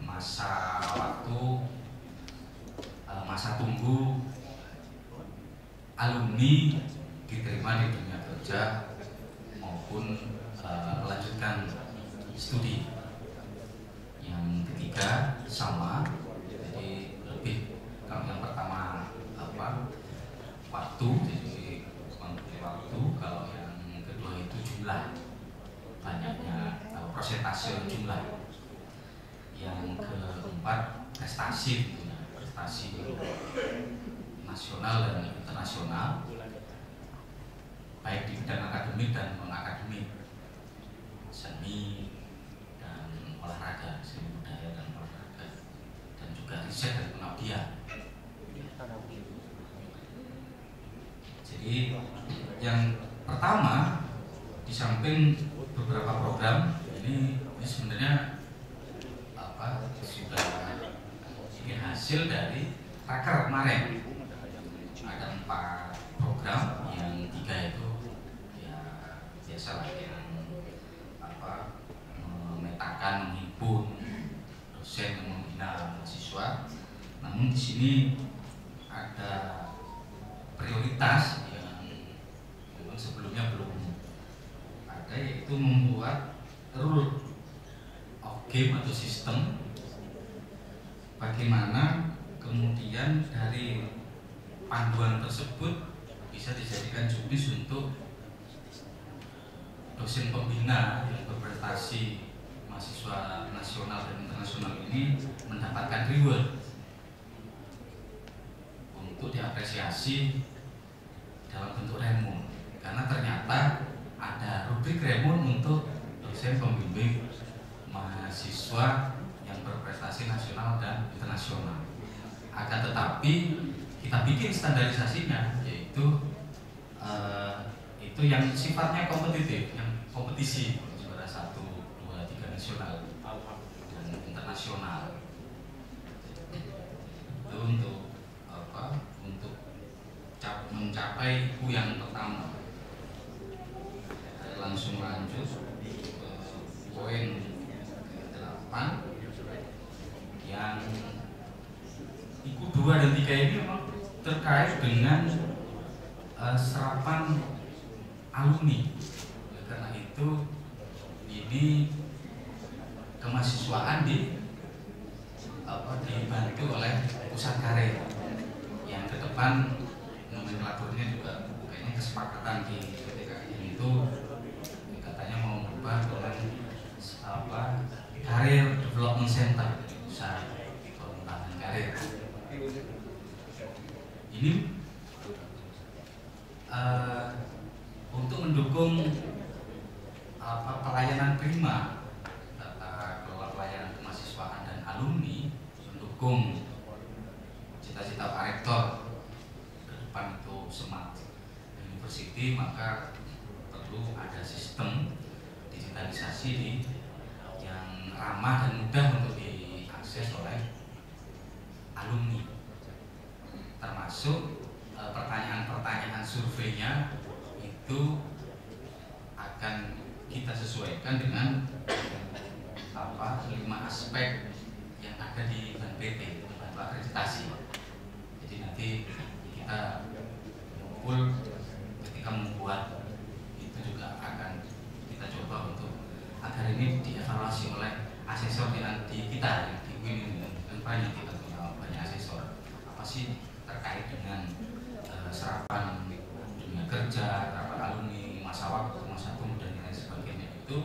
masa waktu, masa tunggu alumni diterima di dunia kerja maupun melanjutkan studi. Yang ketiga sama, jadi lebih. Kalau yang pertama waktu, jadi waktu. Kalau yang kedua itu jumlah, banyaknya persentase jumlah. Yang keempat prestasi, prestasi nasional dan internasional, baik di bidang akademik dan non-akademik, seni dan olahraga, seni budaya dan olahraga, dan juga riset dan pengabdian. Jadi yang pertama, di samping beberapa program ini sebenarnya sudah ini hasil dari raker kemarin. Ada 4 program, yang 3 itu ya biasalah, yang memetakan, menghimpun dosen yang membina mahasiswa. Namun di sini ada prioritas yang memang sebelumnya belum ada, yaitu membuat rule of game atau sistem bagaimana kemudian dari panduan tersebut bisa dijadikan judis untuk dosen pembina yang berprestasi mahasiswa nasional dan internasional ini mendapatkan reward untuk diapresiasi dalam bentuk remon. Karena ternyata ada rubrik remon untuk dosen pembimbing mahasiswa yang berprestasi nasional dan internasional. Akan tetapi kita bikin standarisasinya, yaitu itu yang sifatnya kompetitif, yang kompetisi juara 1, 2, 3 nasional dan internasional. Itu untuk untuk mencapai IPU yang pertama. Langsung lanjut ke poin 8, yang IPU 2 dan 3 ini memang terkait dengan serapan alumni. Karena ini kemahasiswaan dibantu oleh pusat karir yang ke depan nomenklaturnya juga kayaknya kesepakatan di PTKI itu katanya mau berubah dengan Career Development Center, pusat pengembangan karir. Ini untuk mendukung pelayanan prima, tata kelola pelayanan kemahasiswaan dan alumni, mendukung cita-cita Pak Rektor ke depan itu Smart University, maka perlu ada sistem digitalisasi yang ramah dan mudah untuk diakses oleh alumni, termasuk pertanyaan-pertanyaan surveinya itu akan kita sesuaikan dengan 5 aspek yang ada di BNPT, bantu akreditasi. Jadi nanti kita mengumpul ketika membuat itu juga akan kita coba untuk agar ini dievaluasi oleh asesor di kita di WIN ini kan banyak, kita punya banyak asesor. Apa sih terkait dengan serapan dunia kerja, serapan alumni, masa waktu, masa tunggu dan lain sebagainya, itu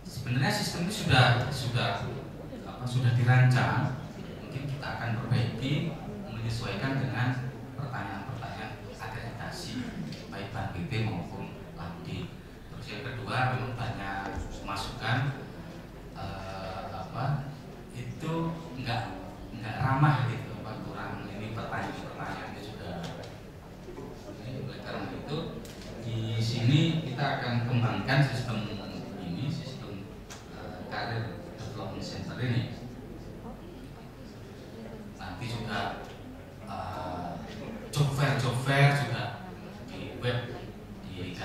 sebenarnya sistem ini sudah dirancang. Mungkin kita akan perbaiki menyesuaikan dengan pertanyaan-pertanyaan akreditasi baik BNPT maupun LAMDI. Terus yang kedua, memang banyak masukan itu enggak ramah gitu, kurang ini pertanyaannya sudah. Oleh karena itu di sini kita akan kembangkan sistem Career Development Center ini. Nanti juga job fair juga di web di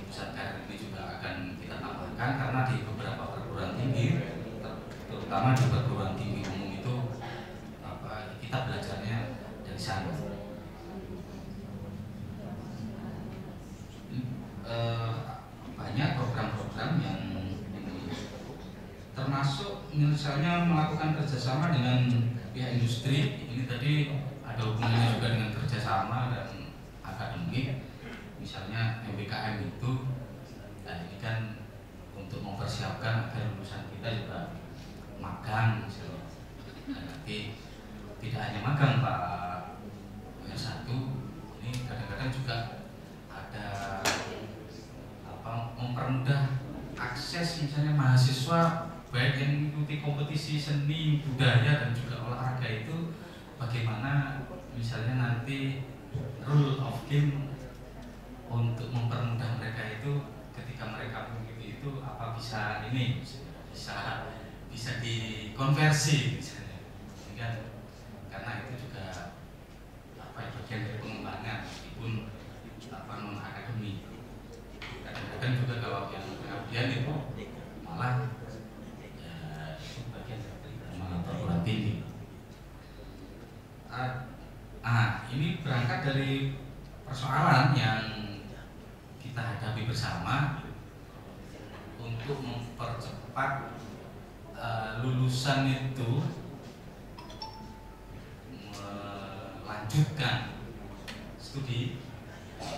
pusat karir ini juga akan kita tambahkan, karena di beberapa perguruan tinggi, terutama di perguruan tinggi umum itu kita belajarnya dari sana. Banyak program-program yang termasuk misalnya melakukan kerjasama dengan pihak industri. Ini tadi ada hubungannya juga dengan kerjasama dan akademik. Misalnya MBKM itu, ini kan untuk mempersiapkan agar lulusan kita juga magang misalnya. Nanti tidak hanya magang Pak S1, ini kadang-kadang juga ada mempermudah akses misalnya mahasiswa baik yang mengikuti kompetisi seni, budaya dan juga olahraga itu, bagaimana misalnya nanti rule of game untuk mempermudah mereka itu ketika mereka mengikuti itu apa bisa dikonversi misalnya, karena itu juga bagian dari pengembangan meskipun non akademik. Kadang-kadang juga kalau yang pengabdian itu malah itu bagian dari perguruan tinggi. Ini berangkat dari persoalan yang kita hadapi bersama untuk mempercepat lulusan itu melanjutkan studi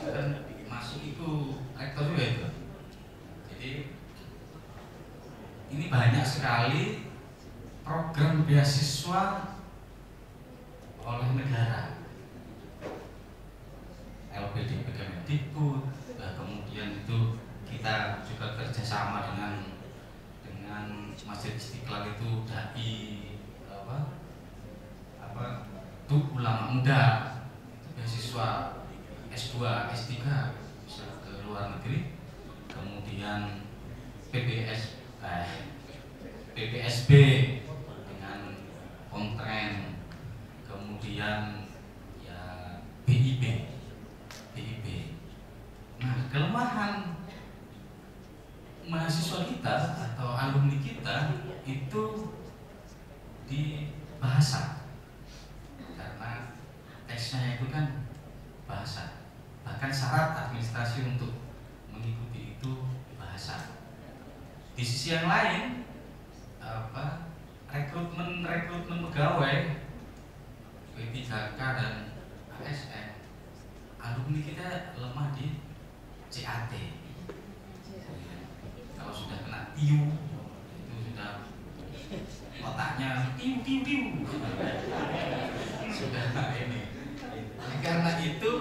dan masuk itu rektor juga itu. Jadi ini banyak sekali program beasiswa oleh negara, LPDP Kemendikbud, kemudian itu kita juga kerjasama dengan Masjid Istiqlal itu dai ulama muda, beasiswa S2, S3 bisa ke luar negeri, kemudian PPSB dengan Kontren, kemudian ya BIP. Nah, kelemahan mahasiswa kita atau alumni kita itu di bahasa, karena teksnya itu kan bahasa. bahkan syarat administrasi untuk mengikuti itu bahasa. Di sisi yang lain, rekrutmen pegawai P3K dan ASN, alumni kita lemah di CAT. Kalau sudah kena TIU itu sudah otaknya tiu sudah ini. Karena itu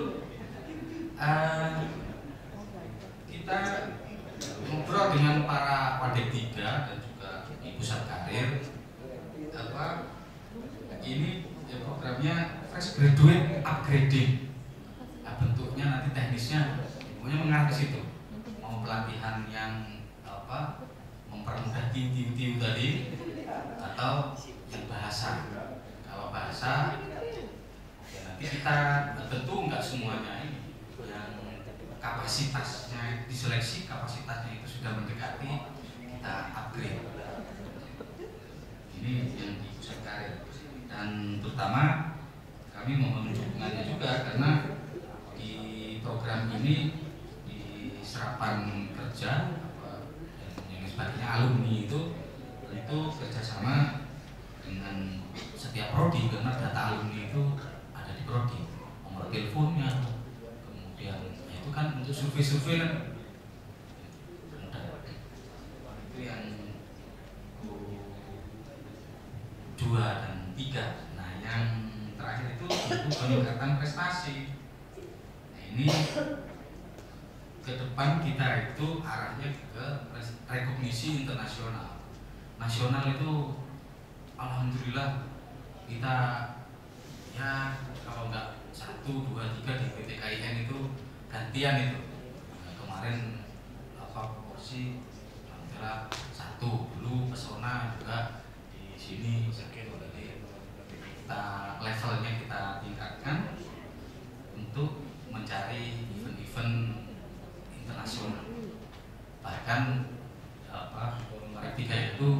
kita ngobrol dengan para Wadek 3 dan juga di pusat karir, ini ya programnya fresh graduate upgrading. Nah, bentuknya nanti teknisnya pokoknya mengarah ke situ. Mau pelatihan yang mempermudah tiu tadi, atau yang bahasa. Kalau bahasa ya nanti kita tentu nggak semuanya ini yang kapasitasnya diseleksi, kapasitasnya itu sudah mendekati, kita upgrade. Ini yang di pusat karir, dan terutama kami mohon dukungannya juga karena di program ini di serapan kerja yang sebagainya alumni itu kerjasama dengan setiap prodi, karena data alumni itu ada di prodi, nomor teleponnya, kemudian itu kan untuk survei-survei kan itu yang 2 dan 3. Nah yang terakhir itu peningkatan prestasi. Nah ini ke depan kita itu arahnya ke rekognisi internasional. Nasional itu alhamdulillah kita ya kalau nggak 1, 2, 3 di PTKIN itu gantian itu. Nah, kemarin proporsi alhamdulillah 1 dulu, Pesona juga di sini sekian, jadi kita levelnya kita tingkatkan untuk mencari event-event internasional. Bahkan P3 itu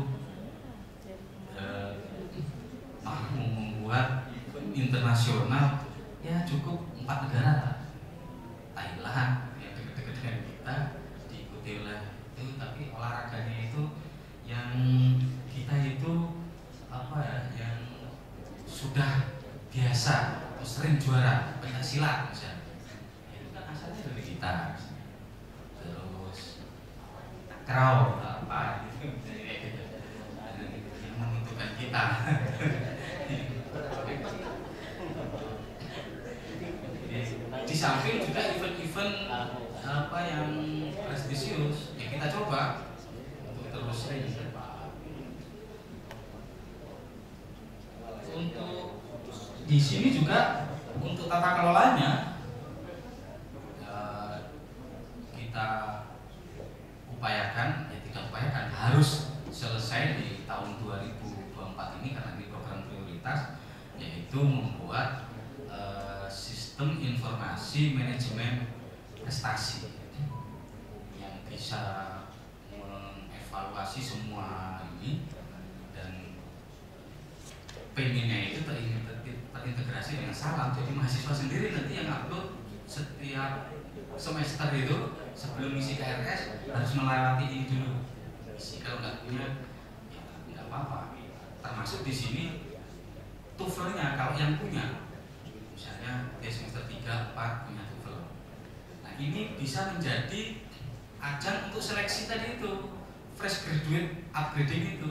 mampu membuat internasional ya cukup 4 negara. Thailand yang dekat-dekat dengan kita diikuti oleh itu, tapi olahraganya itu yang kita itu yang sudah biasa atau sering juara pencaksilat misalnya, itu kan asalnya dari kita. Terus takraw gitu yang menentukan kita. Di samping juga event-event yang prestisius yang kita coba untuk terus untuk di sini juga untuk tata kelolanya kita upayakan, harus selesai di tahun 2024 ini karena ini program prioritas, yaitu membuat sistem informasi manajemen prestasi yang bisa mengevaluasi semua ini, dan pengennya itu terintegrasi dengan Salam. Jadi mahasiswa sendiri nanti yang upload setiap semester itu sebelum isi KRS harus melewati ini dulu. Kalau nggak punya ya nggak apa-apa. Termasuk di sini TOEFL-nya kalau yang punya, misalnya dia semester 3, 4 punya TOEFL. Nah ini bisa menjadi ajang untuk seleksi tadi itu, fresh graduate upgrading itu,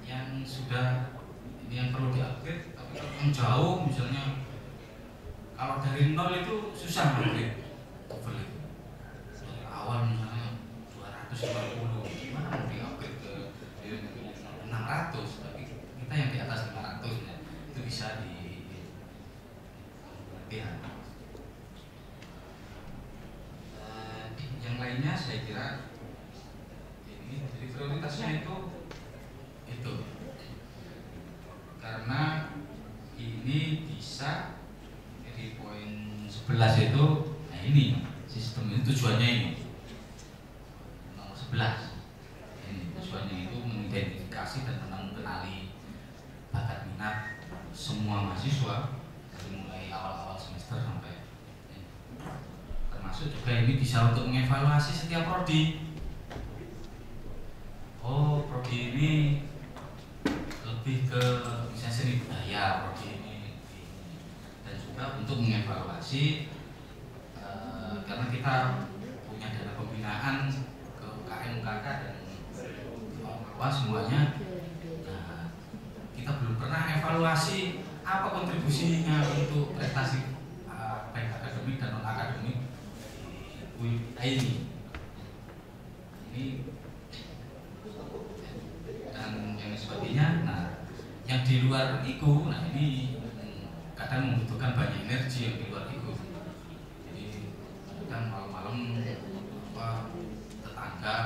yang sudah ini yang perlu diupgrade. Tapi kalau yang jauh misalnya, kalau dari 0 itu susah upgrade TOEFL itu. Dari awal misalnya 250, gimana mau di-upgrade ke 600, tapi kita yang di atas 500 ya, itu bisa di latihan. Yang lainnya saya kira ini jadi prioritasnya itu karena ini bisa jadi poin 11 itu, nah ini sistem ini tujuannya ini nomor 11 ini tujuannya itu mengidentifikasi dan mengenali bakat minat semua mahasiswa dari mulai awal-awal semester sampai ini. termasuk juga ini bisa untuk mengevaluasi setiap prodi. Oh, prodi ini lebih ke misalnya seni budaya, prodi ini, dan juga untuk mengevaluasi karena kita punya dana pembinaan ke UKM, UKK dan bahwa semuanya. Nah, kita belum pernah evaluasi apa kontribusinya untuk prestasi baik akademik dan non akademik ini dan yang sebagainya. Nah, yang di luar itu, nah ini kadang membutuhkan banyak energi yang di luar itu. Jadi kadang malam-malam tetangga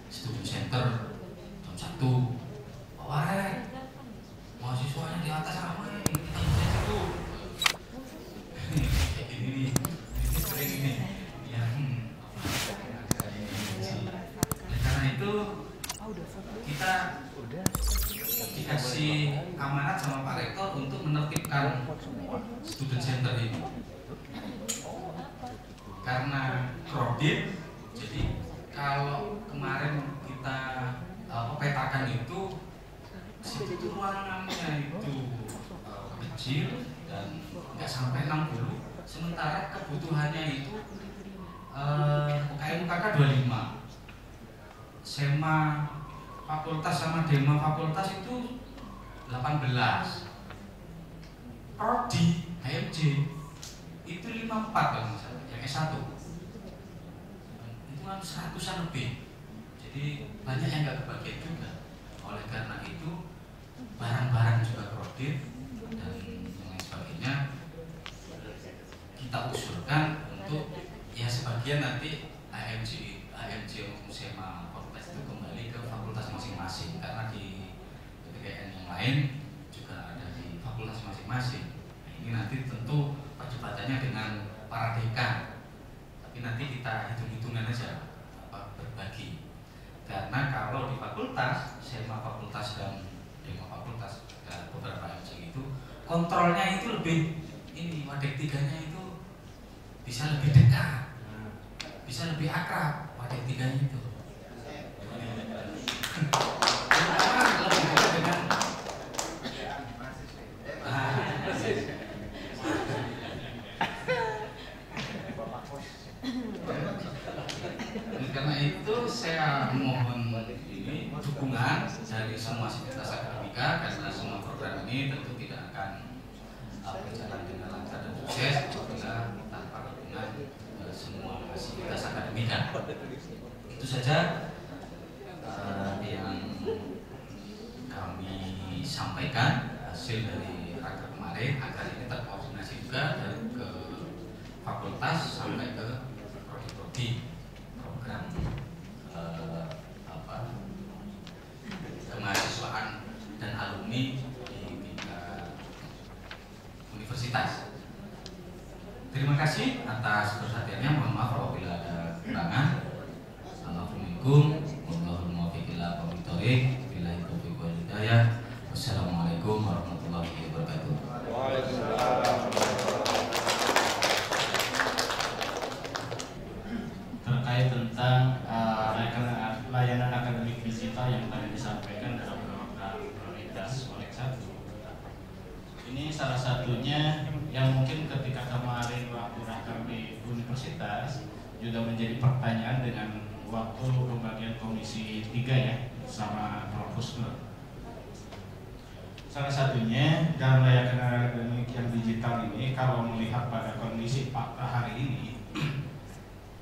student center jam 1, wah mahasiswanya di atas ramai, kita bisa situ. Kayak gini nih, ini sering ini. Ya, karena itu kita dikasih amanat sama Pak Rektor untuk menertibkan student center ini. Karena crowded, jadi kalau kemarin kita petakan itu situ ruangannya itu kecil dan nggak sampai 60, sementara kebutuhannya itu UKM UKK 25, SEMA fakultas sama DEMA fakultas itu 18, prodi HMJ itu 54 kalau misalnya yang S1 itu kan 100-an lebih, jadi banyak yang nggak kebagian juga. Oleh karena itu barang-barang juga kredit dan yang lain sebagainya kita usulkan untuk ya sebagian nanti AMJ SEMA fakultas itu kembali ke fakultas masing-masing, karena di PTKN yang lain juga ada di fakultas masing-masing. Nah, ini nanti tentu perdebatannya dengan para dekan, tapi nanti kita hitung-hitungan aja berbagi. Karena kalau di fakultas, SEMA fakultas dan DEMA fakultas dan beberapa AMJ itu kontrolnya itu lebih ini, Wadek 3-nya itu bisa lebih dekat, bisa lebih akrab Wadek 3-nya itu. Lebih dekat dengan karena itu saya mohon ini dukungan dari semua sivitas akademika, karena semua program ini tentu tidak akan berjalan dengan lancar dan sukses apabila tanpa dukungan semua sivitas akademika. Itu saja yang kami sampaikan hasil dari raker kemarin, agar ini terkoordinasi juga dari ke fakultas sampai ke prodi-prodi program kemahasiswaan dan alumni di tingkat universitas. Terima kasih atas perhatiannya. Mohon maaf apabila ada kekurangan. Assalamualaikum warahmatullahi wabarakatuh. Billahi taufiq wal hidayah. Wassalamualaikum warahmatullahi wabarakatuh. Terkait tentang layanan akademik digital yang tadi disampaikan dalam program prioritas Kolek 1, ini salah satunya yang mungkin ketika kemarin waktu raker di universitas juga menjadi pertanyaan dengan waktu pembagian komisi 3 ya sama Profusno. Salah satunya dalam layanan akademik yang digital ini, kalau melihat pada kondisi fakta hari ini,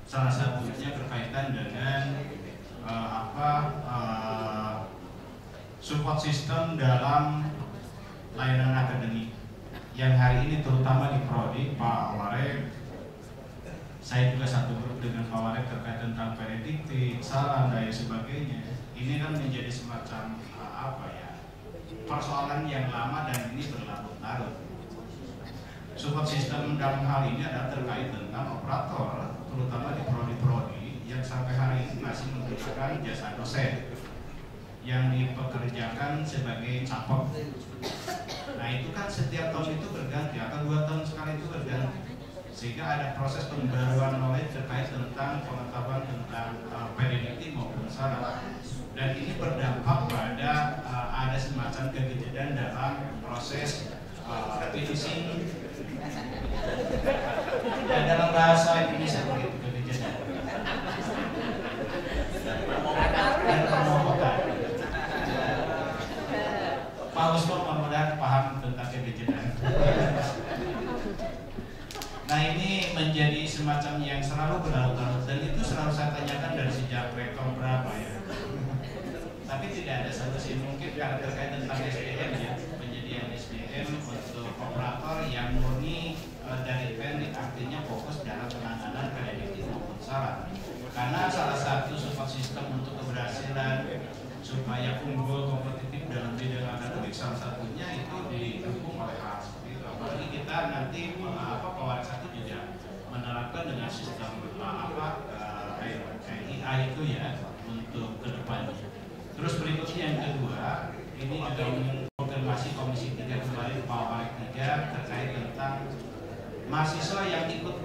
salah satunya berkaitan dengan support system dalam layanan akademik yang hari ini terutama di prodi Pak Warek. Saya juga satu grup dengan Pak Warek terkait tentang prediktif, saran dan sebagainya. Ini kan menjadi semacam persoalan yang lama dan ini berlarut-larut. Support system dalam hal ini adalah terkait dengan operator, terutama di prodi-prodi yang sampai hari ini masih menggunakan jasa dosen yang dipekerjakan sebagai capok. Nah itu kan setiap tahun itu berganti, atau 2 tahun sekali itu berganti. sehingga ada proses pembaruan knowledge terkait tentang pengetahuan tentang perediktif maupun syarat, dan ini berdampak pada ada semacam kegedean dalam proses finishing dan dalam bahasa Indonesia begitu kegedean dan pemohokan. Pak Usman mudah-mudahan paham tentang kegedean. Nah, ini menjadi semacam yang selalu berlarut-larut, dan itu selalu saya tanyakan dari sejak rektor berapa ya. Tapi tidak ada solusi. Mungkin karena terkait tentang SDM ya, penyediaan SDM untuk operator yang murni dari teknik, artinya fokus dalam penanganan prediktif maupun syarat. Karena salah satu support sistem untuk keberhasilan supaya unggul kompetitif dalam bidang akademik, salah satunya itu didukung oleh hal seperti itu. Apalagi kita nanti Pawarik 1 juga menerapkan dengan sistem AI itu ya untuk kedepannya. Terus berikutnya yang kedua, ini juga mengkonfirmasi Komisi 3 kemarin Pawarik 3 terkait tentang mahasiswa yang ikut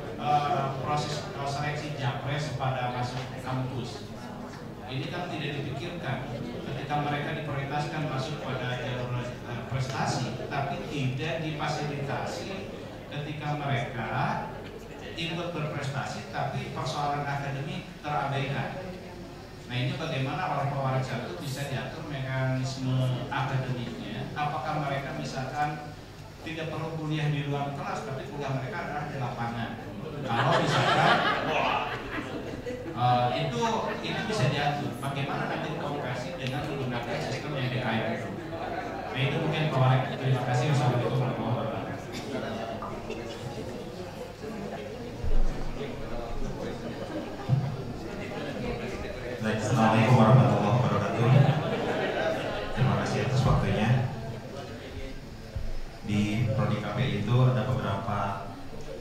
proses seleksi Japres pada masuk kampus. Ini kan tidak dipikirkan ketika mereka diprioritaskan masuk pada jalur prestasi, tapi tidak difasilitasi ketika mereka ikut berprestasi tapi persoalan akademik terabaikan. Nah, ini bagaimana oleh Pawarik 1 bisa diatur mekanisme akademiknya? Apakah mereka misalkan tidak perlu kuliah di ruang kelas, tapi kuliah mereka adalah di lapangan? Kalau misalkan itu bisa diatur. Bagaimana nanti komunikasi dengan menggunakan sistem yang DKM itu? Nah, itu mungkin Pawarik. Terima kasih. Wassalamualaikum warahmatullahi wabarakatuh. Assalamualaikum warahmatullahi wabarakatuh. Terima kasih atas waktunya. Di Prodi KPI itu ada beberapa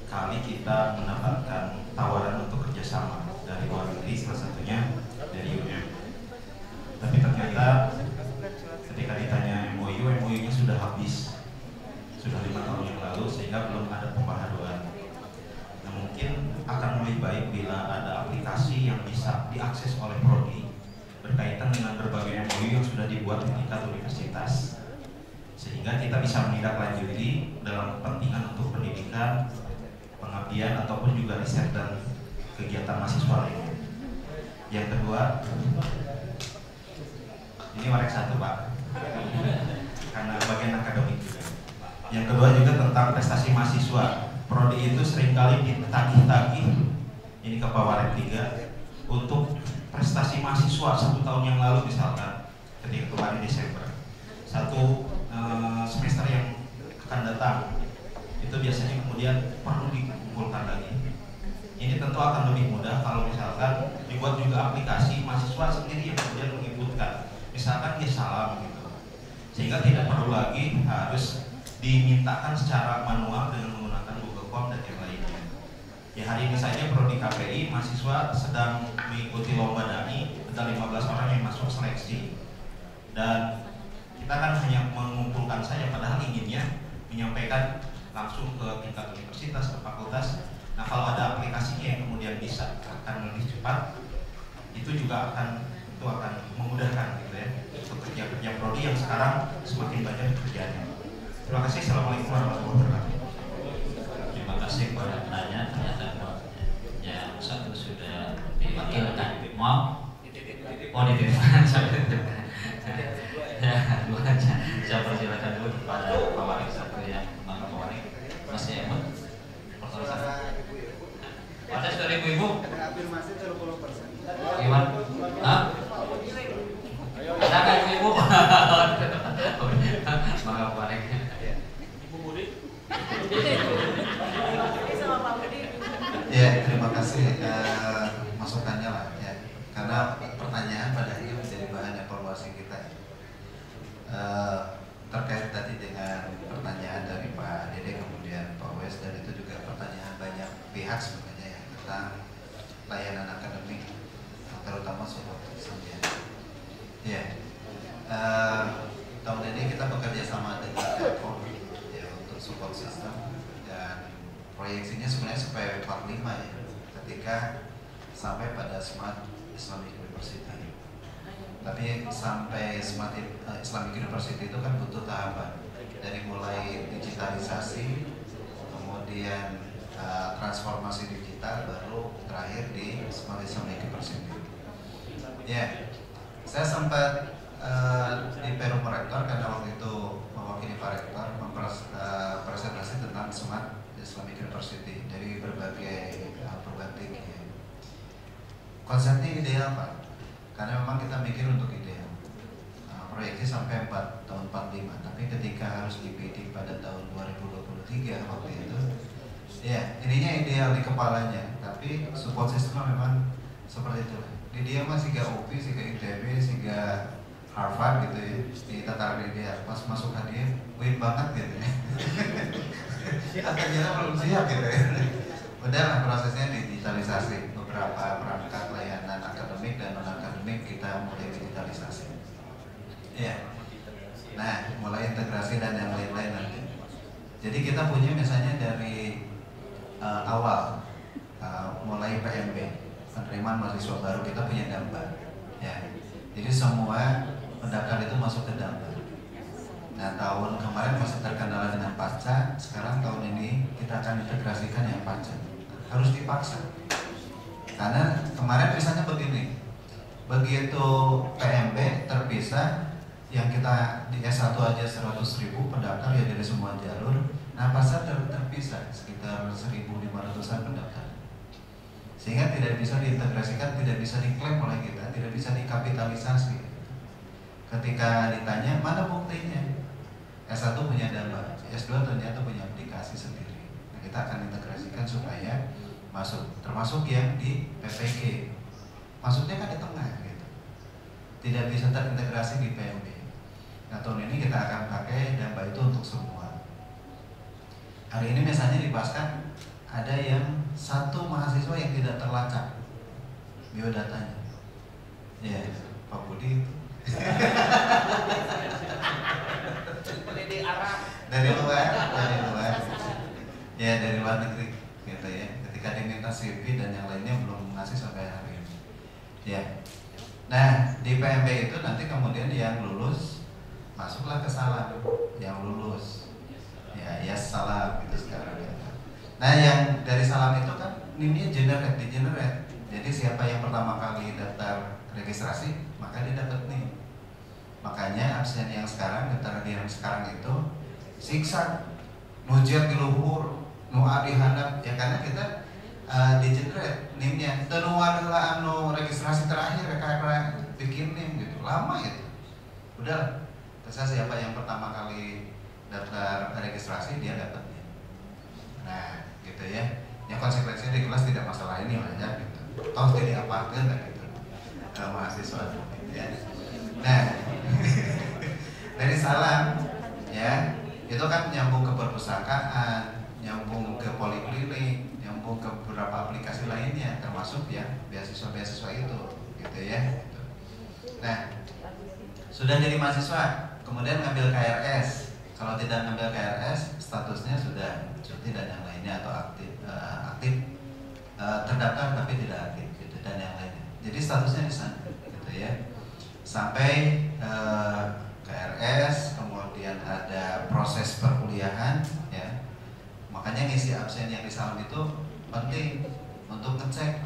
kali kita mendapatkan tawaran untuk kerjasama dari luar negeri, salah satunya dari UM. Tapi ternyata ketika ditanya MOU-nya sudah habis, sudah 5 tahun yang lalu, sehingga belum ada pembaharuan. Nah, mungkin akan lebih baik bila ada aplikasi yang bisa diakses oleh Prodi berkaitan dengan berbagai MOU yang sudah dibuat di tingkat universitas, sehingga kita bisa menindaklanjuti dalam kepentingan untuk pendidikan, pengabdian, ataupun juga riset dan kegiatan mahasiswa lainnya. Yang kedua, ini Warik 1 Pak, karena bagian akademik juga. Yang kedua juga tentang prestasi mahasiswa. Prodi itu seringkali ditagih-tagih, ini ke Pawarik 3, untuk prestasi mahasiswa 1 tahun yang lalu misalkan, ketika kemarin Desember, 1 semester yang akan datang, itu biasanya kemudian perlu dikumpulkan lagi. Ini tentu akan lebih mudah kalau misalkan dibuat juga aplikasi, mahasiswa sendiri yang kemudian menginputkan, misalkan dia salam gitu, sehingga tidak perlu lagi harus dimintakan secara manual dengan menggunakan Google Form dan yang lainnya. Ya, hari ini saja Prodi KPI mahasiswa sedang mengikuti lomba DAI, ada 15 orang yang masuk seleksi, dan kita kan hanya mengumpulkan saja, padahal inginnya menyampaikan langsung ke tingkat universitas, ke fakultas. Nah, kalau ada aplikasinya yang kemudian bisa akan lebih cepat, itu juga akan memudahkan gitu ya untuk kerja-kerja Prodi yang sekarang semakin banyak pekerjaannya. Terima kasih. Assalamualaikum warahmatullahi wabarakatuh. Terima kasih kepada penanya. Ternyata yang satu sudah diwakilkan. Mau dititipkan. Saya persilakan dulu kepada Pawarik 1 yang Bang Pawarik. Masih Emon. Ada sudah ibu-ibu? Afirmasi 30%. Gimana? Hah? Ada kan ibu-ibu? Bang Pawarik. Ibu Budi? Ya, terima kasih masukannya lah ya. Karena pertanyaan pada akhirnya menjadi bahan evaluasi kita. Terkait tadi dengan pertanyaan dari Pak Dede kemudian Pak Wes, dan itu juga pertanyaan banyak pihak sebenarnya ya tentang layanan akademik terutama support system ya. Ya, tahun ini kita bekerja sama dengan Telkom ya untuk support system, dan proyeksinya sebenarnya supaya 45 ya, ketika sampai pada Smart Islamic University. Tapi sampai Smart Islamic University itu kan butuh tahapan, dari mulai digitalisasi, kemudian transformasi digital, baru terakhir di Smart Islamic University. Ya, saya sempat di Perum Rektor karena waktu itu mewakili Pak Rektor mempresentasi tentang Smart Islamic University dari berbagai perguruan tinggi. Konsepnya ideal Pak, karena memang kita mikir untuk ideal. Proyeksi sampai 4 tahun 45, tapi ketika harus dibidik pada tahun 2023 waktu itu, ya ininya ideal di kepalanya, tapi support sistemnya memang seperti itu. Di dia masih gak UPI, sih gak ITB, sih gak Harvard gitu ya, di tataran ideal. Pas masuk hadiah, win banget gitu ya. Katanya belum siap gitu ya. Udahlah, prosesnya digitalisasi. Beberapa perangkat layanan akademik dan non-akademik kita mulai digitalisasi. Iya. Nah, mulai integrasi dan yang lain-lain nanti. Jadi kita punya misalnya dari awal mulai PMB, penerimaan mahasiswa baru, kita punya Dambar. Ya. Jadi semua pendaftar itu masuk ke Dambar. Nah, tahun kemarin masih terkendala dengan pasca, sekarang tahun ini kita akan integrasikan yang pasca. Harus dipaksa. Karena kemarin misalnya begini, begitu PMB terpisah, yang kita di S1 aja 100.000 pendaftar ya dari semua jalur. Nah, pasca terpisah sekitar 1.500-an pendaftar. Sehingga tidak bisa diintegrasikan, tidak bisa diklaim oleh kita, tidak bisa dikapitalisasi. Ketika ditanya, mana buktinya? S1 punya Dambar, S2 ternyata punya aplikasi sendiri. Nah, kita akan integrasikan supaya masuk, termasuk yang di PPG. Masuknya kan di tengah gitu. Tidak bisa terintegrasi di PMB. Nah, tahun ini kita akan pakai Dambar itu untuk semua. Hari ini misalnya di Pasca ada yang satu mahasiswa yang tidak terlacak biodatanya. Ya, Pak Budi itu. dari luar. Ya, dari luar negeri gitu ya. Ketika diminta CV dan yang lainnya belum ngasih sampai hari ini. Ya. Nah, di PMB itu nanti kemudian yang lulus masuklah ke Salam, yang lulus ya Salam gitu sekarang ya. Nah, yang dari Salam itu kan NIM-nya generate. Jadi siapa yang pertama kali daftar registrasi maka dia dapat NIM. Makanya absen yang sekarang, daftar yang sekarang itu siksa, nujiat di luhur, nu adi handap ya, karena kita di generate NIM-nya. Tenu adalah anu registrasi terakhir karena bikin NIM gitu, lama itu. Udah, terus siapa yang pertama kali daftar registrasi dia dapat NIM. Nah, gitu ya. Yang konsekuensinya di kelas tidak masalah ini lah ya gitu. Toh jadi apa kan gitu. Mahasiswa ya. Nah, dari Salam ya, itu kan nyambung ke perpustakaan, nyambung ke poliklinik, nyambung ke beberapa aplikasi lainnya, termasuk ya beasiswa-beasiswa itu, gitu ya. Nah, sudah jadi mahasiswa, kemudian ngambil KRS. Kalau tidak ngambil KRS, statusnya sudah cuti dan yang lainnya, atau aktif terdaftar tapi tidak aktif, gitu, dan yang lainnya. Jadi statusnya di sana, gitu ya. Sampai KRS, kemudian ada proses perkuliahan, ya. Makanya ngisi absen yang di Salam itu penting untuk ngecek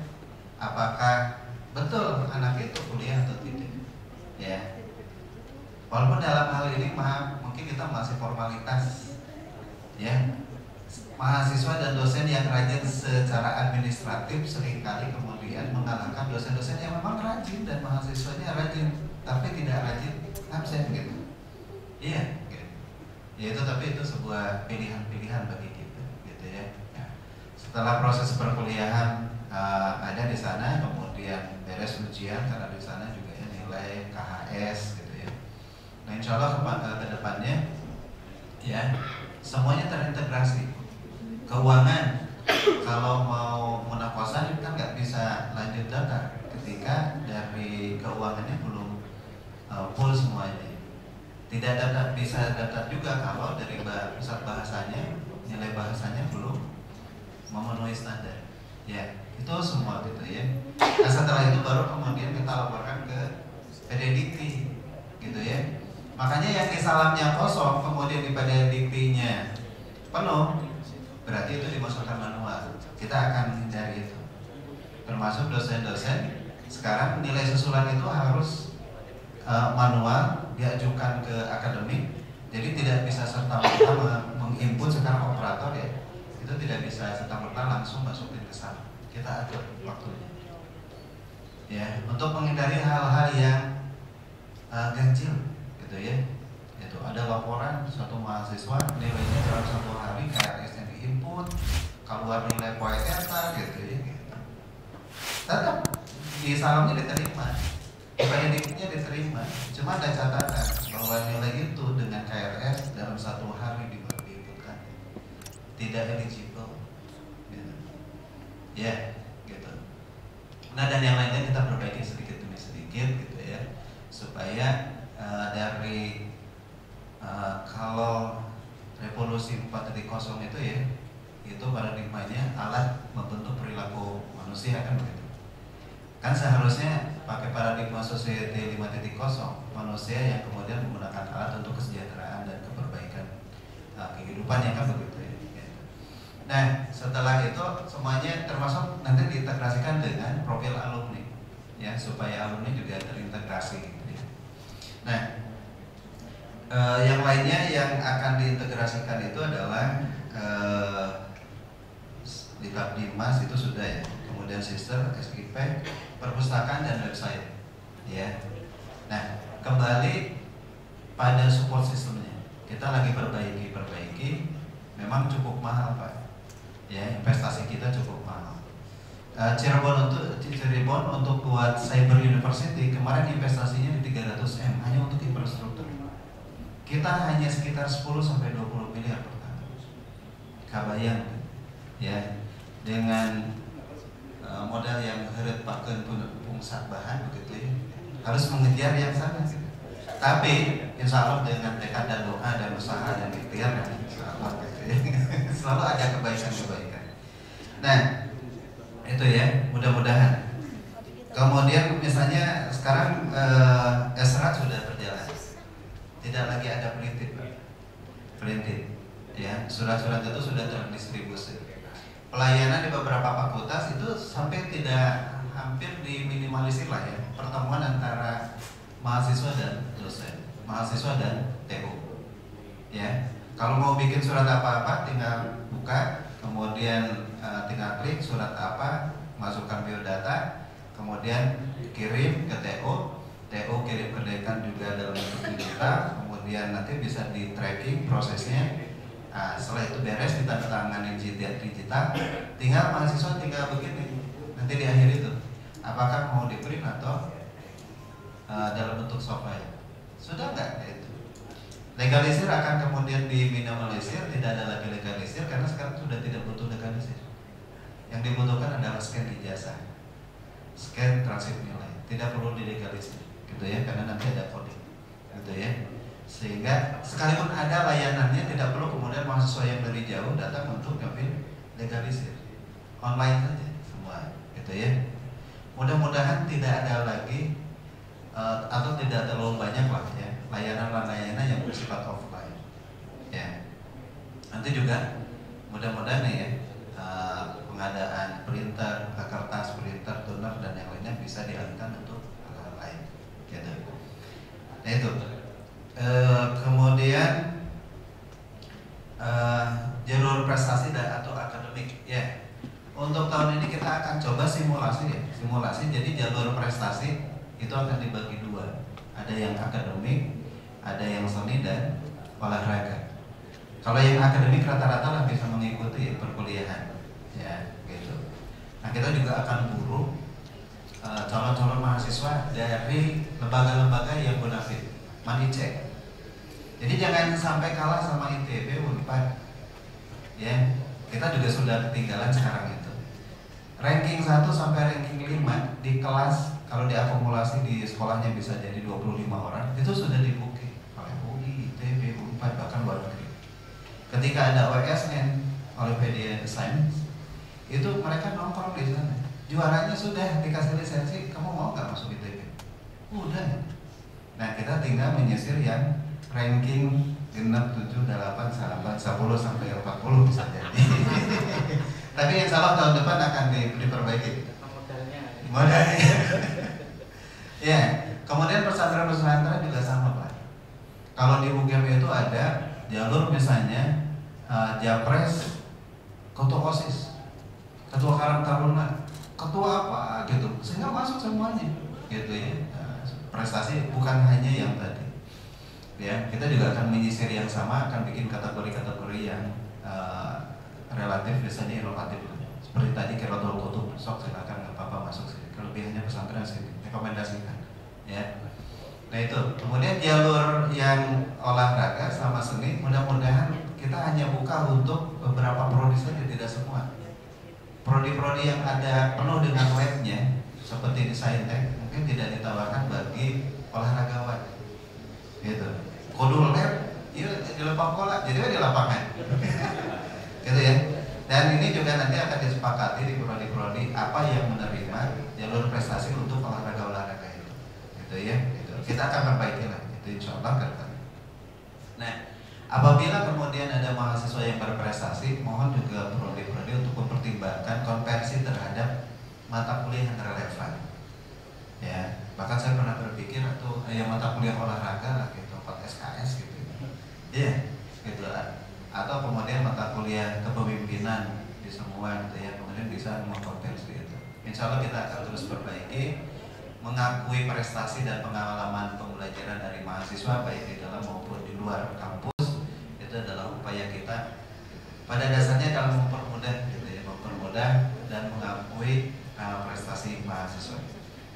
apakah betul anak itu kuliah atau tidak, ya. Walaupun dalam hal ini mungkin kita masih formalitas, ya. Mahasiswa dan dosen yang rajin secara administratif seringkali kemudian mengalahkan dosen-dosen yang memang rajin dan mahasiswanya rajin tapi tidak rajin absen gitu. Iya, gitu. Ya itu, tapi itu sebuah pilihan bagi kita, gitu ya. Nah, setelah proses perkuliahan ada di sana, kemudian beres ujian karena di sana juga ya nilai KHS, gitu ya. Nah, insya Allah ke depannya ya semuanya terintegrasi. Keuangan, kalau mau munakosan kan nggak bisa lanjut daftar ketika dari keuangannya belum full semuanya. Tidak bisa daftar juga kalau dari pusat bahasanya, nilai bahasanya belum salamnya kosong, kemudian di diktinya penuh, berarti itu dimasukkan manual. Kita akan hindari itu. Termasuk dosen-dosen sekarang nilai susulan itu harus manual, diajukan ke akademik. Jadi tidak bisa serta-merta menginput sekarang operator ya. Itu tidak bisa serta-merta langsung masukin ke sana. Kita atur waktunya. Ya, untuk menghindari hal-hal yang ganjil gitu ya. Itu ada laporan suatu mahasiswa nilainya dalam satu hari KRS-nya diinput, keluar nilai poin eta gitu ya. Tetap di salamnya diterima, diknya diterima. Cuma ada catatan bahwa nilai itu dengan KRS dalam satu hari diinputkan tidak eligible. Gitu. Ya, gitu. Nah, dan yang lainnya kita perbaiki sedikit demi sedikit gitu ya, supaya dari kalau revolusi 4.0 itu ya, itu paradigmanya alat membentuk perilaku manusia kan begitu. Kan seharusnya pakai paradigma society 5.0, manusia yang kemudian menggunakan alat untuk kesejahteraan dan keperbaikan kehidupannya kan begitu ya. Nah, setelah itu semuanya termasuk nanti diintegrasikan dengan profil alumni ya, supaya alumni juga terintegrasi gitu ya. Nah, yang lainnya yang akan diintegrasikan itu adalah di Dimas itu sudah ya, kemudian sister, SIP, perpustakaan dan website ya. Nah, kembali pada support sistemnya, kita lagi perbaiki, memang cukup mahal Pak ya, investasi kita cukup mahal. Cirebon untuk buat cyber university kemarin investasinya di 300M hanya untuk infrastruktur. Kita hanya sekitar 10-20 miliar per tahun. Kabayang ya, dengan modal yang heret pakeun pungsak bahan begitu ya, harus mengejar yang sana gitu. Tapi insya Allah dengan tekad dan doa dan usaha dan ikhtiar dan insya Allah gitu ya, selalu ada kebaikan-kebaikan. Nah, itu ya, mudah-mudahan. Kemudian misalnya sekarang Esrat sudah berjalan, tidak lagi ada printed ya, surat-surat itu sudah terdistribusi. Pelayanan di beberapa fakultas itu sampai tidak hampir diminimalisir lah ya, pertemuan antara mahasiswa dan dosen, mahasiswa dan TU ya. Kalau mau bikin surat apa-apa tinggal buka, kemudian tinggal klik surat apa, masukkan biodata, kemudian kirim ke TU kirim ke dekan juga dalam bentuk digital, kemudian nanti bisa di tracking prosesnya. Nah, setelah itu beres ditandatangani digital, tinggal mahasiswa tinggal begini, nanti di akhir itu apakah mau di print atau dalam bentuk software. Sudah enggak itu. Legalisir akan kemudian diminimalisir, tidak ada lagi legalisir karena sekarang sudah tidak butuh legalisir. Yang dibutuhkan adalah scan ijazah, scan transkrip nilai, tidak perlu dilegalisir, gitu ya, karena nanti ada coding, gitu ya. Sehingga sekalipun ada layanannya tidak perlu kemudian mahasiswa yang dari jauh datang untuk ngambil legalisir, online saja semua, gitu ya. Mudah-mudahan tidak ada lagi atau tidak terlalu banyak lah ya layanan-layanan yang bersifat offline ya. Nanti juga mudah-mudahan ya pengadaan printer, kertas, printer, toner dan yang lainnya bisa dialihkan untuk hal lain gitu. Nah itu kemudian jalur prestasi dan atau akademik ya. Untuk tahun ini kita akan coba simulasi ya, jadi jalur prestasi itu akan dibagi dua, ada yang akademik, ada yang seni dan olahraga. Kalau yang akademik rata-rata lah bisa mengikuti ya, perkuliahan ya gitu. Nah kita juga akan buru calon-calon mahasiswa dari lembaga-lembaga yang bonafit, money check. Jadi jangan sampai kalah sama ITB, Unpad ya. Kita juga sudah ketinggalan sekarang itu. Ranking 1 sampai ranking 5 di kelas, kalau diakumulasi di sekolahnya bisa jadi 25 orang, itu sudah di-booking oleh UI, ITB, Unpad, bahkan luar negeri. Ketika ada OSN oleh PD Science, itu mereka nongkrong di sana. Juaranya sudah dikasih lisensi, kamu mau nggak masuk ITB? Udah. Nah kita tinggal menyisir yang ranking genap 7, 8, 10 sampai 40 bisa jadi. Tapi insya Allah tahun depan akan diperbaiki. Modalnya. Ya, kemudian pesantren-pesantren juga sama Pak. Kalau di UGM itu ada jalur misalnya Japres, ketua OSIS, ketua Karang Taruna, ketua apa gitu, sehingga masuk semuanya, gitu ya. Prestasi bukan hanya yang tadi. Ya, kita juga akan menyisir yang sama, akan bikin kategori-kategori yang relatif, biasanya inovatif. Seperti tadi Qiratul Qutub, sok silakan nggak apa-apa masuk sih. Kelebihannya pesantren sih, rekomendasikan. Ya. Nah itu, kemudian jalur yang olahraga sama seni, mudah-mudahan kita hanya buka untuk beberapa prodi saja, tidak semua. Prodi-prodi yang ada penuh dengan labnya, seperti di Saintek, mungkin tidak ditawarkan bagi olahragawan. Gitu. Kodul lab, iya di lapangan bola, jadi di lapangan. Gitu ya. Dan ini juga nanti akan disepakati di prodi-prodi apa yang menerima jalur prestasi untuk olahraga-olahraga itu. Gitu ya. Kita akan perbaiki lah, itu insya Allah ke depan. Nah, apabila kemudian ada mahasiswa yang berprestasi, mohon juga prodi-prodi untuk mempertimbangkan konversi terhadap mata kuliah yang relevan. Ya, bahkan saya pernah berpikir atau mata kuliah olahraga lah gitu, 4 SKS gitu. Iya, gitu lah. Atau kemudian mata kuliah kepemimpinan di semua gitu ya, kemudian bisa mengkonversi itu. Insya Allah kita akan terus perbaiki. Mengakui prestasi dan pengalaman pembelajaran dari mahasiswa baik di dalam maupun di luar kampus, itu adalah upaya kita pada dasarnya dalam mempermudah gitu ya, mempermudah dan mengakui prestasi mahasiswa.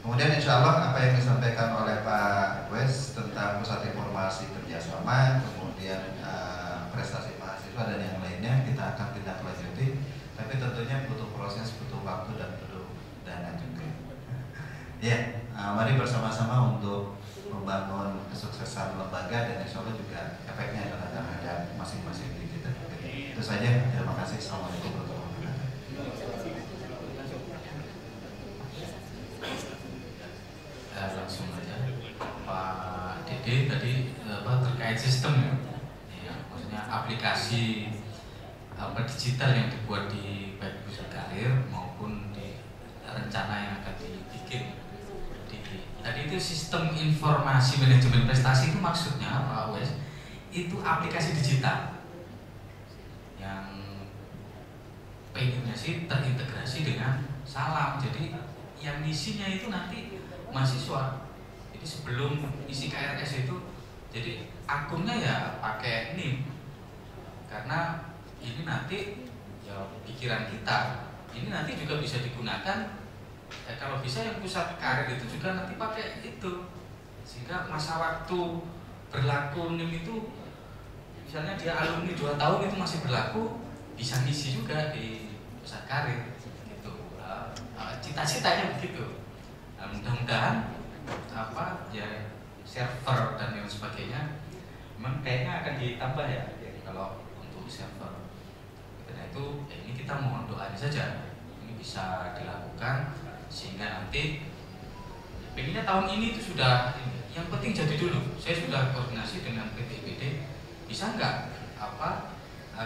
Kemudian insya Allah apa yang disampaikan oleh Pak Wes tentang pusat informasi kerjasama, kemudian prestasi mahasiswa dan yang lainnya kita akan tindak lanjuti, tapi tentunya butuh proses, butuh waktu dan butuh dana juga. Ya, mari bersama-sama untuk membangun kesuksesan lembaga dan insya Allah juga efeknya adalah terhadap masing-masing diri kita. Itu saja, terima kasih. Assalamualaikum warahmatullahi wabarakatuh. Langsung aja, Pak Dede tadi terkait sistem ya, maksudnya aplikasi digital yang dibuat di baik pusat karir maupun di rencana yang akan dibikin. Tadi itu sistem informasi manajemen prestasi itu maksudnya Pak Wes, itu aplikasi digital yang pengennya sih terintegrasi dengan Salam. Jadi yang isinya itu nanti mahasiswa. Jadi sebelum isi KRS itu, jadi akunnya ya pakai NIM. Karena ini nanti ya pikiran kita, ini nanti juga bisa digunakan. Kalau bisa yang pusat karir itu juga nanti pakai itu, sehingga masa waktu berlaku NIM itu, misalnya dia alumni 2 tahun itu masih berlaku, bisa ngisi juga di pusat karir gitu. Cita-citanya begitu. Mudah-mudahan ya server dan yang sebagainya memang kayaknya akan ditambah ya. Jadi kalau untuk server, karena itu ini kita mohon doanya saja ini bisa dilakukan sehingga nanti pengennya tahun ini itu sudah yang penting jadi dulu. Saya sudah koordinasi dengan PTPD, bisa nggak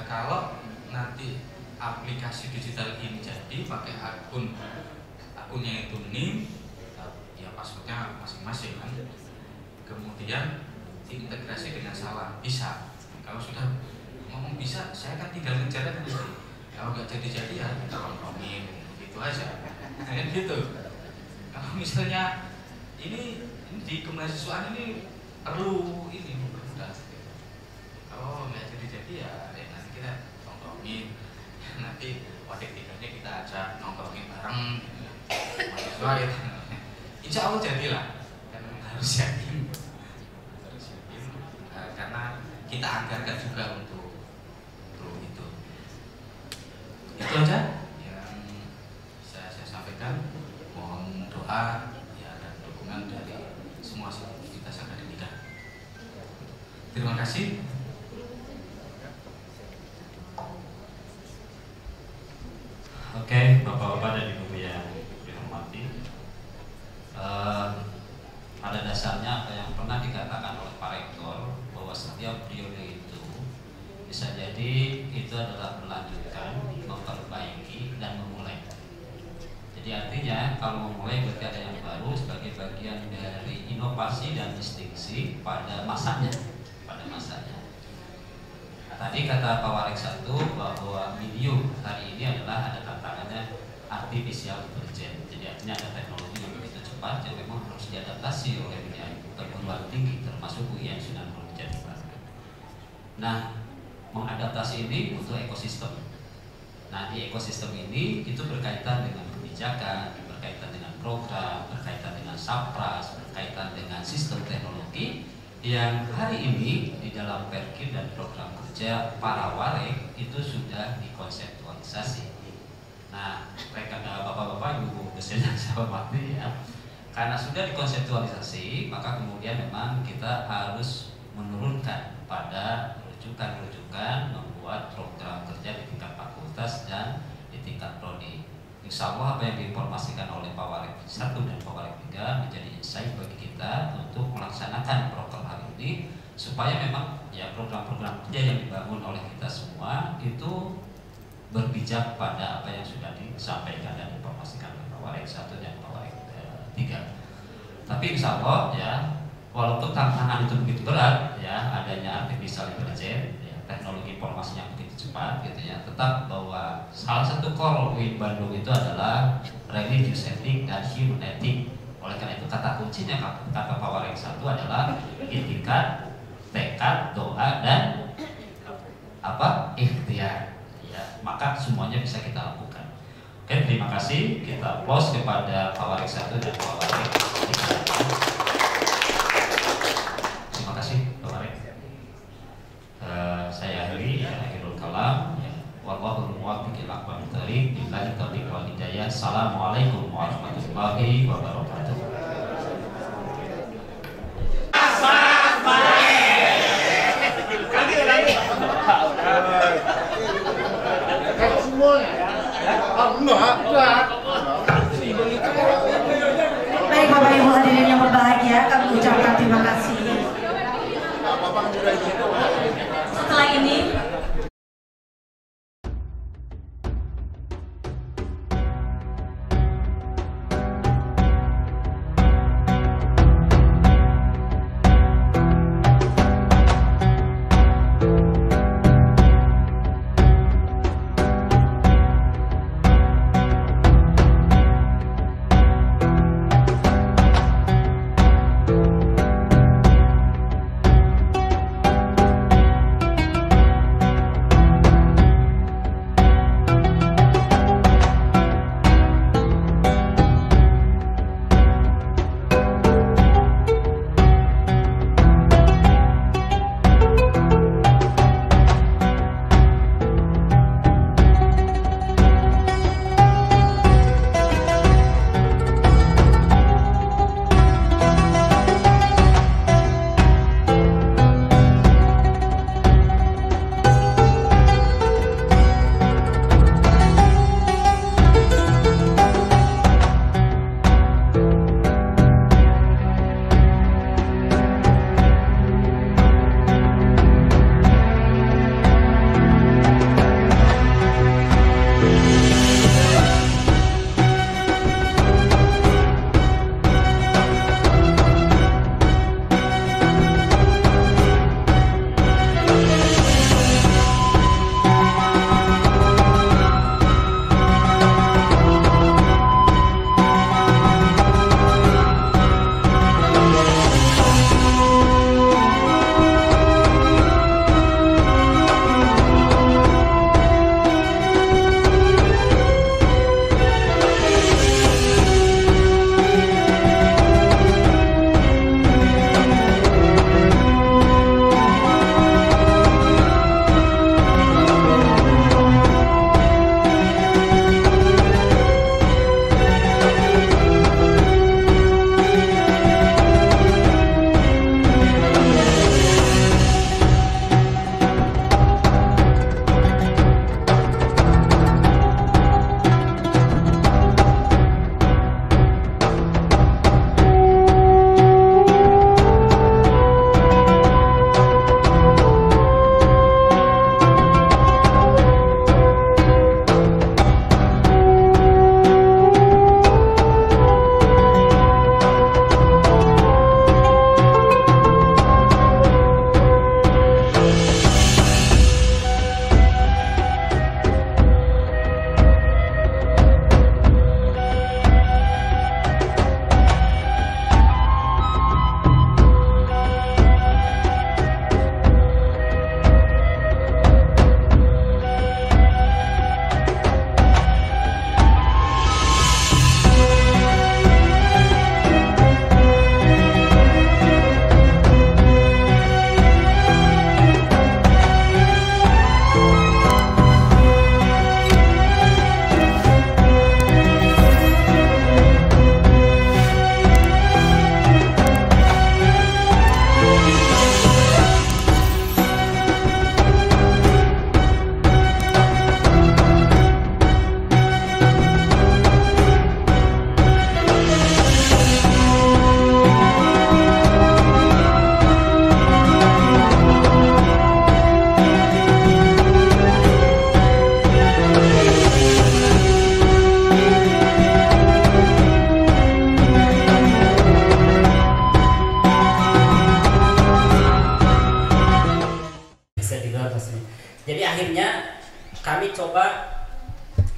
kalau nanti aplikasi digital ini jadi pakai akunnya itu NIM ya, passwordnya masing-masing kan, kemudian diintegrasi dengan Salam, bisa. Kalau sudah ngomong bisa, saya kan tinggal ngejar aja nanti. Kalau nggak jadi ya kita kompromi gitu aja. Kayak gitu. Kalau misalnya ini di kemahasiswaan ini perlu ini mempermudah. Kalau nggak jadi ya nanti kita nongkrongin. Nanti wadik tiganya kita ajak nongkrongin bareng mahasiswa ya. Insya Allah jadilah. Kan harus yakin. Karena kita anggarkan juga untuk itu. Itu aja. Mohon doa ya dan dukungan dari semua sivitas akademika. Terima kasih. Oke, Bapak-bapak dan Ibu yang dihormati, pada dasarnya apa yang pernah dikatakan oleh Pak Rektor bahwa kalau memulai berarti ada yang baru sebagai bagian dari inovasi dan distingsi pada masanya. Tadi kata Pak Warek 1 bahwa medium hari ini adalah ada tantangannya artificial intelligence. Jadi artinya ada teknologi yang begitu cepat yang memang harus diadaptasi oleh dunia perguruan tinggi termasuk UIN Sunan Gunung Jati. Nah, mengadaptasi ini butuh ekosistem. Nah, di ekosistem ini itu berkaitan dengan kebijakan, berkaitan dengan program, berkaitan dengan sapras, berkaitan dengan sistem teknologi yang hari ini di dalam Perkin dan program kerja para warek itu sudah dikonseptualisasi. Nah, rekan bapak-bapak, ibu-ibu dosen yang saya hormati ya, karena sudah dikonseptualisasi, maka kemudian memang kita harus menurunkan pada rujukan-rujukan membuat program kerja di tingkat fakultas dan di tingkat prodi. Insya Allah apa yang diinformasikan oleh Pak Warek 1 dan Pak Warek 3 menjadi insight bagi kita untuk melaksanakan program hari ini supaya memang ya program-program kerja yang dibangun oleh kita semua itu berpijak pada apa yang sudah disampaikan dan diinformasikan oleh Pak Warek 1 dan Pak Warek 3. Tapi insya Allah ya, walaupun tantangan itu begitu berat ya, adanya artificial intelligence, ya, teknologi informasi yang begitu cepat gitu ya, tetap bahwa salah satu core UIN Bandung itu adalah religious ethic dan human ethic. Oleh karena itu kata kuncinya kata Pak Warek 1 adalah itikat, tekad, doa dan ikhtiar. Ya, maka semuanya bisa kita lakukan. Oke, terima kasih. Kita applause kepada Pak Warek 1 dan Pak Warek 3. Terima kasih Pak Warek. Saya akhiri akhirul kalam. Wallahul muwaffiq ila aqwamit thoriq. Billahi taufiq wal hidayah. Assalamualaikum warahmatullahi wabarakatuh. Baik Bapak Ibu hadirin yang berbahagia, kami ucapkan terima kasih. Setelah ini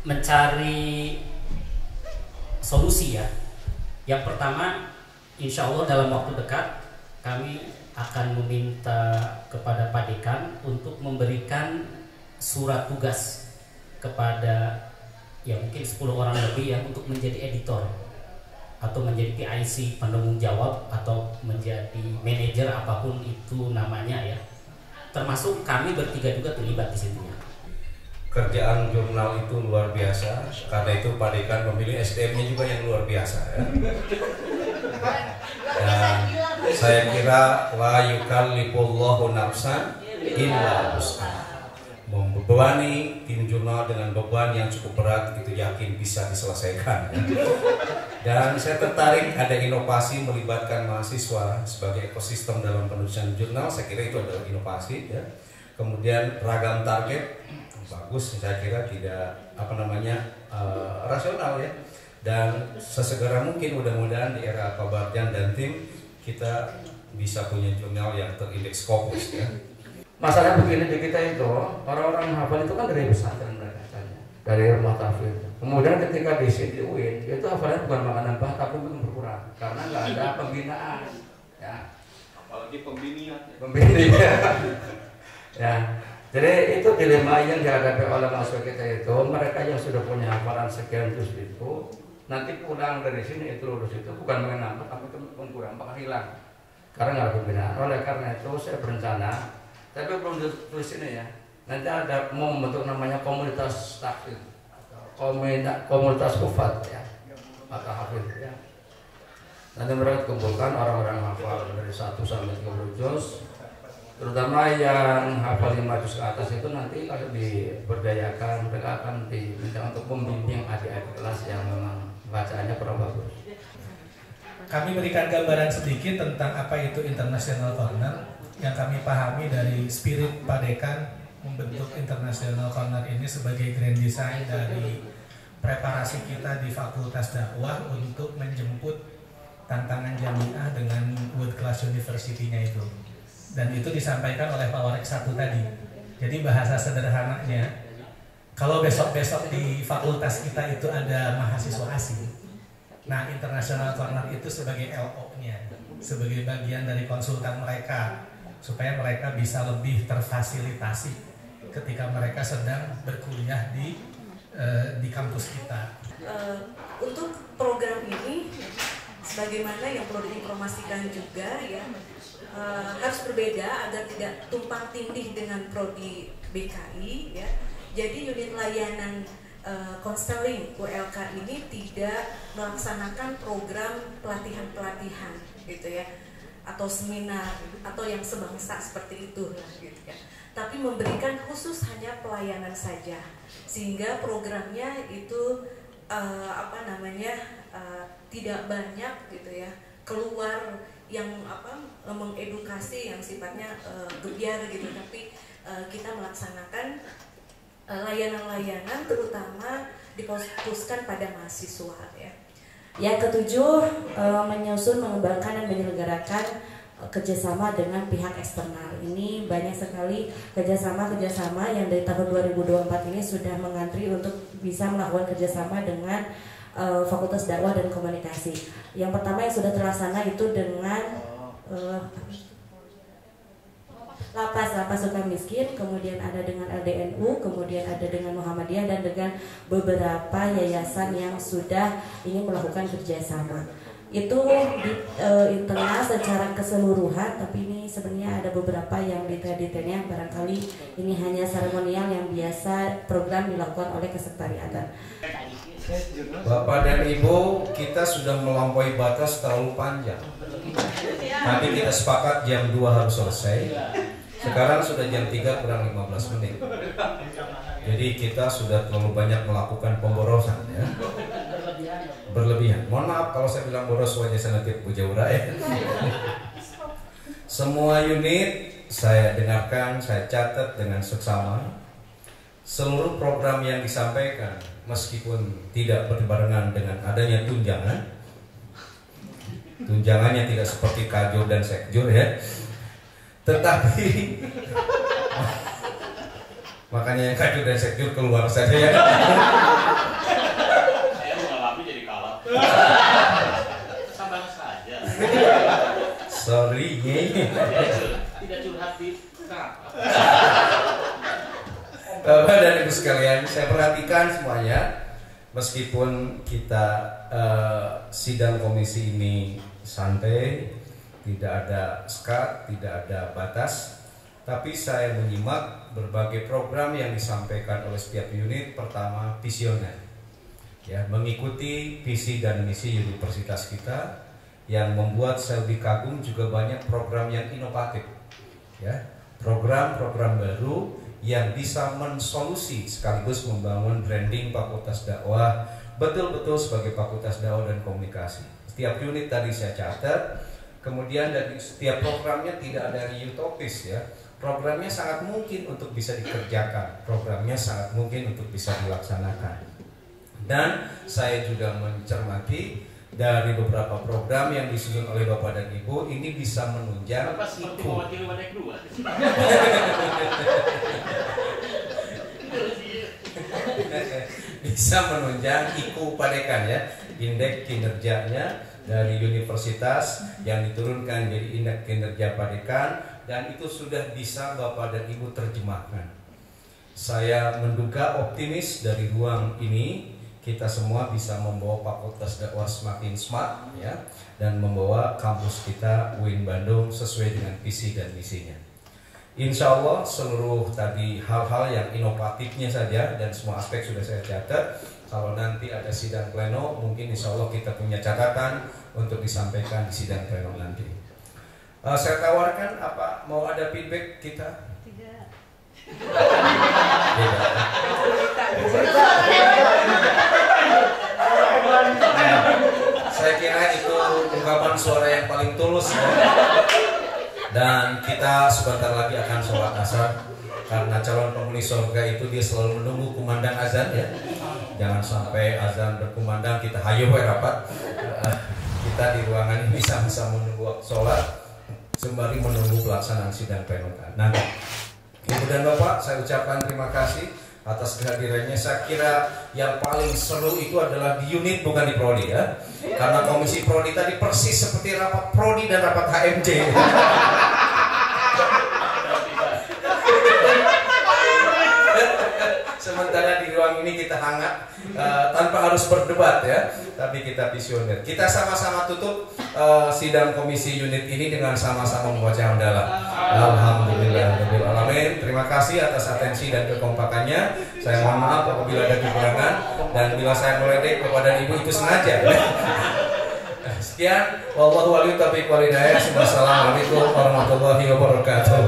mencari solusi ya. Yang pertama, insya Allah dalam waktu dekat kami akan meminta kepada Pak Dekan untuk memberikan surat tugas kepada ya mungkin 10 orang lebih ya untuk menjadi editor atau menjadi PIC, penanggung jawab, atau menjadi manajer apapun itu namanya ya. Termasuk kami bertiga juga terlibat di situ ya. Kerjaan jurnal itu luar biasa, karena itu Pak Dekan memilih SDM-nya juga yang luar biasa ya. Dan saya kira la yukallifullahu nafsan illa wus'aha. Membebani tim jurnal dengan beban yang cukup berat itu yakin bisa diselesaikan ya. Dan saya tertarik ada inovasi melibatkan mahasiswa sebagai ekosistem dalam penulisan jurnal. Saya kira itu adalah inovasi ya. Kemudian ragam target bagus, saya kira tidak rasional ya. Dan sesegera mungkin mudah-mudahan di era Pak Barjan dan tim kita bisa punya jurnal yang terindeks Scopus ya. Masalah begini di kita itu, orang-orang hafal itu kan dari pesantren mereka saja, dari rumah tahfidz. Kemudian ketika di UIN, itu hafalannya bukan makan nambah tapi berkurang karena nggak ada pembinaan, ya. Apalagi pembinian. Ya, jadi itu dilema yang dihadapi oleh mahasiswa kita itu, mereka yang sudah punya hafalan sekian terus itu, nanti pulang dari sini itu lulus itu bukan menambah tapi kurang, bahkan hilang karena nggak ada pembinaan. Oleh karena itu saya berencana. Tapi belum ditulis ini ya. Nanti ada mau membentuk namanya komunitas tahfidz, komunitas hufat ya, maka hafidz ya. Nanti mereka kumpulkan orang-orang hafal dari 1 sampai 30 juz, terutama yang hafal 5 juz ke atas itu nanti akan diberdayakan, mereka akan diminta untuk membimbing adik-adik kelas yang memang bacaannya kurang bagus. Kami berikan gambaran sedikit tentang apa itu International Corner. Yang kami pahami dari spirit Pak Dekan membentuk International Corner ini sebagai grand design dari preparasi kita di Fakultas Dakwah untuk menjemput tantangan jamiah dengan world class university-nya itu. Dan itu disampaikan oleh Pak Warek 1 tadi. Jadi bahasa sederhananya, kalau besok-besok di fakultas kita itu ada mahasiswa asing, nah International Corner itu sebagai LO-nya, sebagai bagian dari konsultan mereka, supaya mereka bisa lebih terfasilitasi ketika mereka sedang berkuliah di kampus kita. Untuk program ini, sebagaimana yang perlu diinformasikan juga ya, harus berbeda agar tidak tumpang tindih dengan prodi BKI ya. Jadi unit layanan konseling ULK ini tidak melaksanakan program pelatihan-pelatihan gitu ya, atau seminar atau yang sebangsa seperti itu lah gitu ya. Tapi memberikan khusus hanya pelayanan saja, sehingga programnya itu tidak banyak gitu ya, keluar yang mengedukasi yang sifatnya gebiar gitu, tapi kita melaksanakan layanan-layanan terutama difokuskan pada mahasiswa ya. Yang ketujuh, menyusun, mengembangkan dan menyelenggarakan kerjasama dengan pihak eksternal. Ini banyak sekali kerjasama yang dari tahun 2024 ini sudah mengantri untuk bisa melakukan kerjasama dengan Fakultas Dakwah dan Komunikasi. Yang pertama yang sudah terlaksana itu dengan Lapas Sukamiskin, kemudian ada dengan LDNU, kemudian ada dengan Muhammadiyah, dan dengan beberapa yayasan yang sudah ingin melakukan kerjasama. Itu di internal secara keseluruhan, tapi ini sebenarnya ada beberapa yang detail-detailnya, barangkali ini hanya seremonial yang biasa program dilakukan oleh kesekretariatan. Bapak dan Ibu, kita sudah melampaui batas terlalu panjang. Tadi kita sepakat jam 2 harus selesai. Sekarang sudah jam 3 kurang 15 menit. Jadi kita sudah terlalu banyak melakukan pemborosan ya. Berlebihan. Mohon maaf kalau saya bilang boros, wajah saya nanti pujaura ya. Semua unit saya dengarkan, saya catat dengan seksama. Seluruh program yang disampaikan, meskipun tidak berbarengan dengan adanya tunjangan, tunjangannya tidak seperti kajur dan sekjur ya, tetapi Makanya yang kajur dan sekjur keluar saja ya. Saya mengalami jadi kalap. Sabar saja. Sorry, tidak curhat di Bapak dan Ibu sekalian, saya perhatikan semuanya, meskipun kita sidang komisi ini santai, tidak ada sekat, tidak ada batas, tapi saya menyimak berbagai program yang disampaikan oleh setiap unit. Pertama, visioner, ya, mengikuti visi dan misi universitas kita. Yang membuat saya lebih kagum juga banyak program yang inovatif, ya, program-program baru yang bisa mensolusi sekaligus membangun branding Fakultas Dakwah betul-betul sebagai Fakultas Dakwah dan Komunikasi. Setiap unit tadi saya catat, kemudian dari setiap programnya tidak ada yang utopis, ya. Programnya sangat mungkin untuk bisa dikerjakan, programnya sangat mungkin untuk bisa dilaksanakan. Dan saya juga mencermati dari beberapa program yang disusun oleh Bapak dan Ibu ini bisa menunjang bisa menunjang IQ Padekan, ya, indeks kinerjanya dari universitas yang diturunkan jadi indeks kinerja Padekan, dan itu sudah bisa Bapak dan Ibu terjemahkan. Saya menduga optimis dari ruang ini kita semua bisa membawa Fakultas Dakwah semakin smart, ya, dan membawa kampus kita UIN Bandung sesuai dengan visi dan misinya. Insya Allah seluruh tadi hal-hal yang inovatifnya saja dan semua aspek sudah saya catat. Kalau nanti ada sidang pleno, mungkin insya Allah kita punya catatan untuk disampaikan di sidang pleno nanti. Saya tawarkan, apa mau ada feedback kita? Tidak. Saya kira itu ungkapan suara yang paling tulus, ya. Dan kita sebentar lagi akan sholat asar. Karena calon penghuni surga itu dia selalu menunggu kumandang azan, ya. Jangan sampai azan berkumandang kita hayo rapat. Kita di ruangan ini bisa menunggu sholat sembari menunggu pelaksanaan sidang pleno nanti. Ibu dan Bapak, saya ucapkan terima kasih atas kehadirannya. Saya kira yang paling seru itu adalah di unit, bukan di prodi, ya. Karena komisi prodi tadi persis seperti rapat prodi dan rapat HMJ. Sementara di ruang ini kita hangat, tanpa harus berdebat, ya, tapi kita visioner. Kita sama-sama tutup sidang komisi unit ini dengan sama-sama membaca hamdalah. Alhamdulillahirabbil alamin. Terima kasih atas atensi dan kekompakannya. Saya mohon maaf apabila ada kekurangan, dan bila saya meledek kepada Ibu itu sengaja. Sekian, wallahu a'lam bishawab. Wassalamualaikum warahmatullahi wabarakatuh.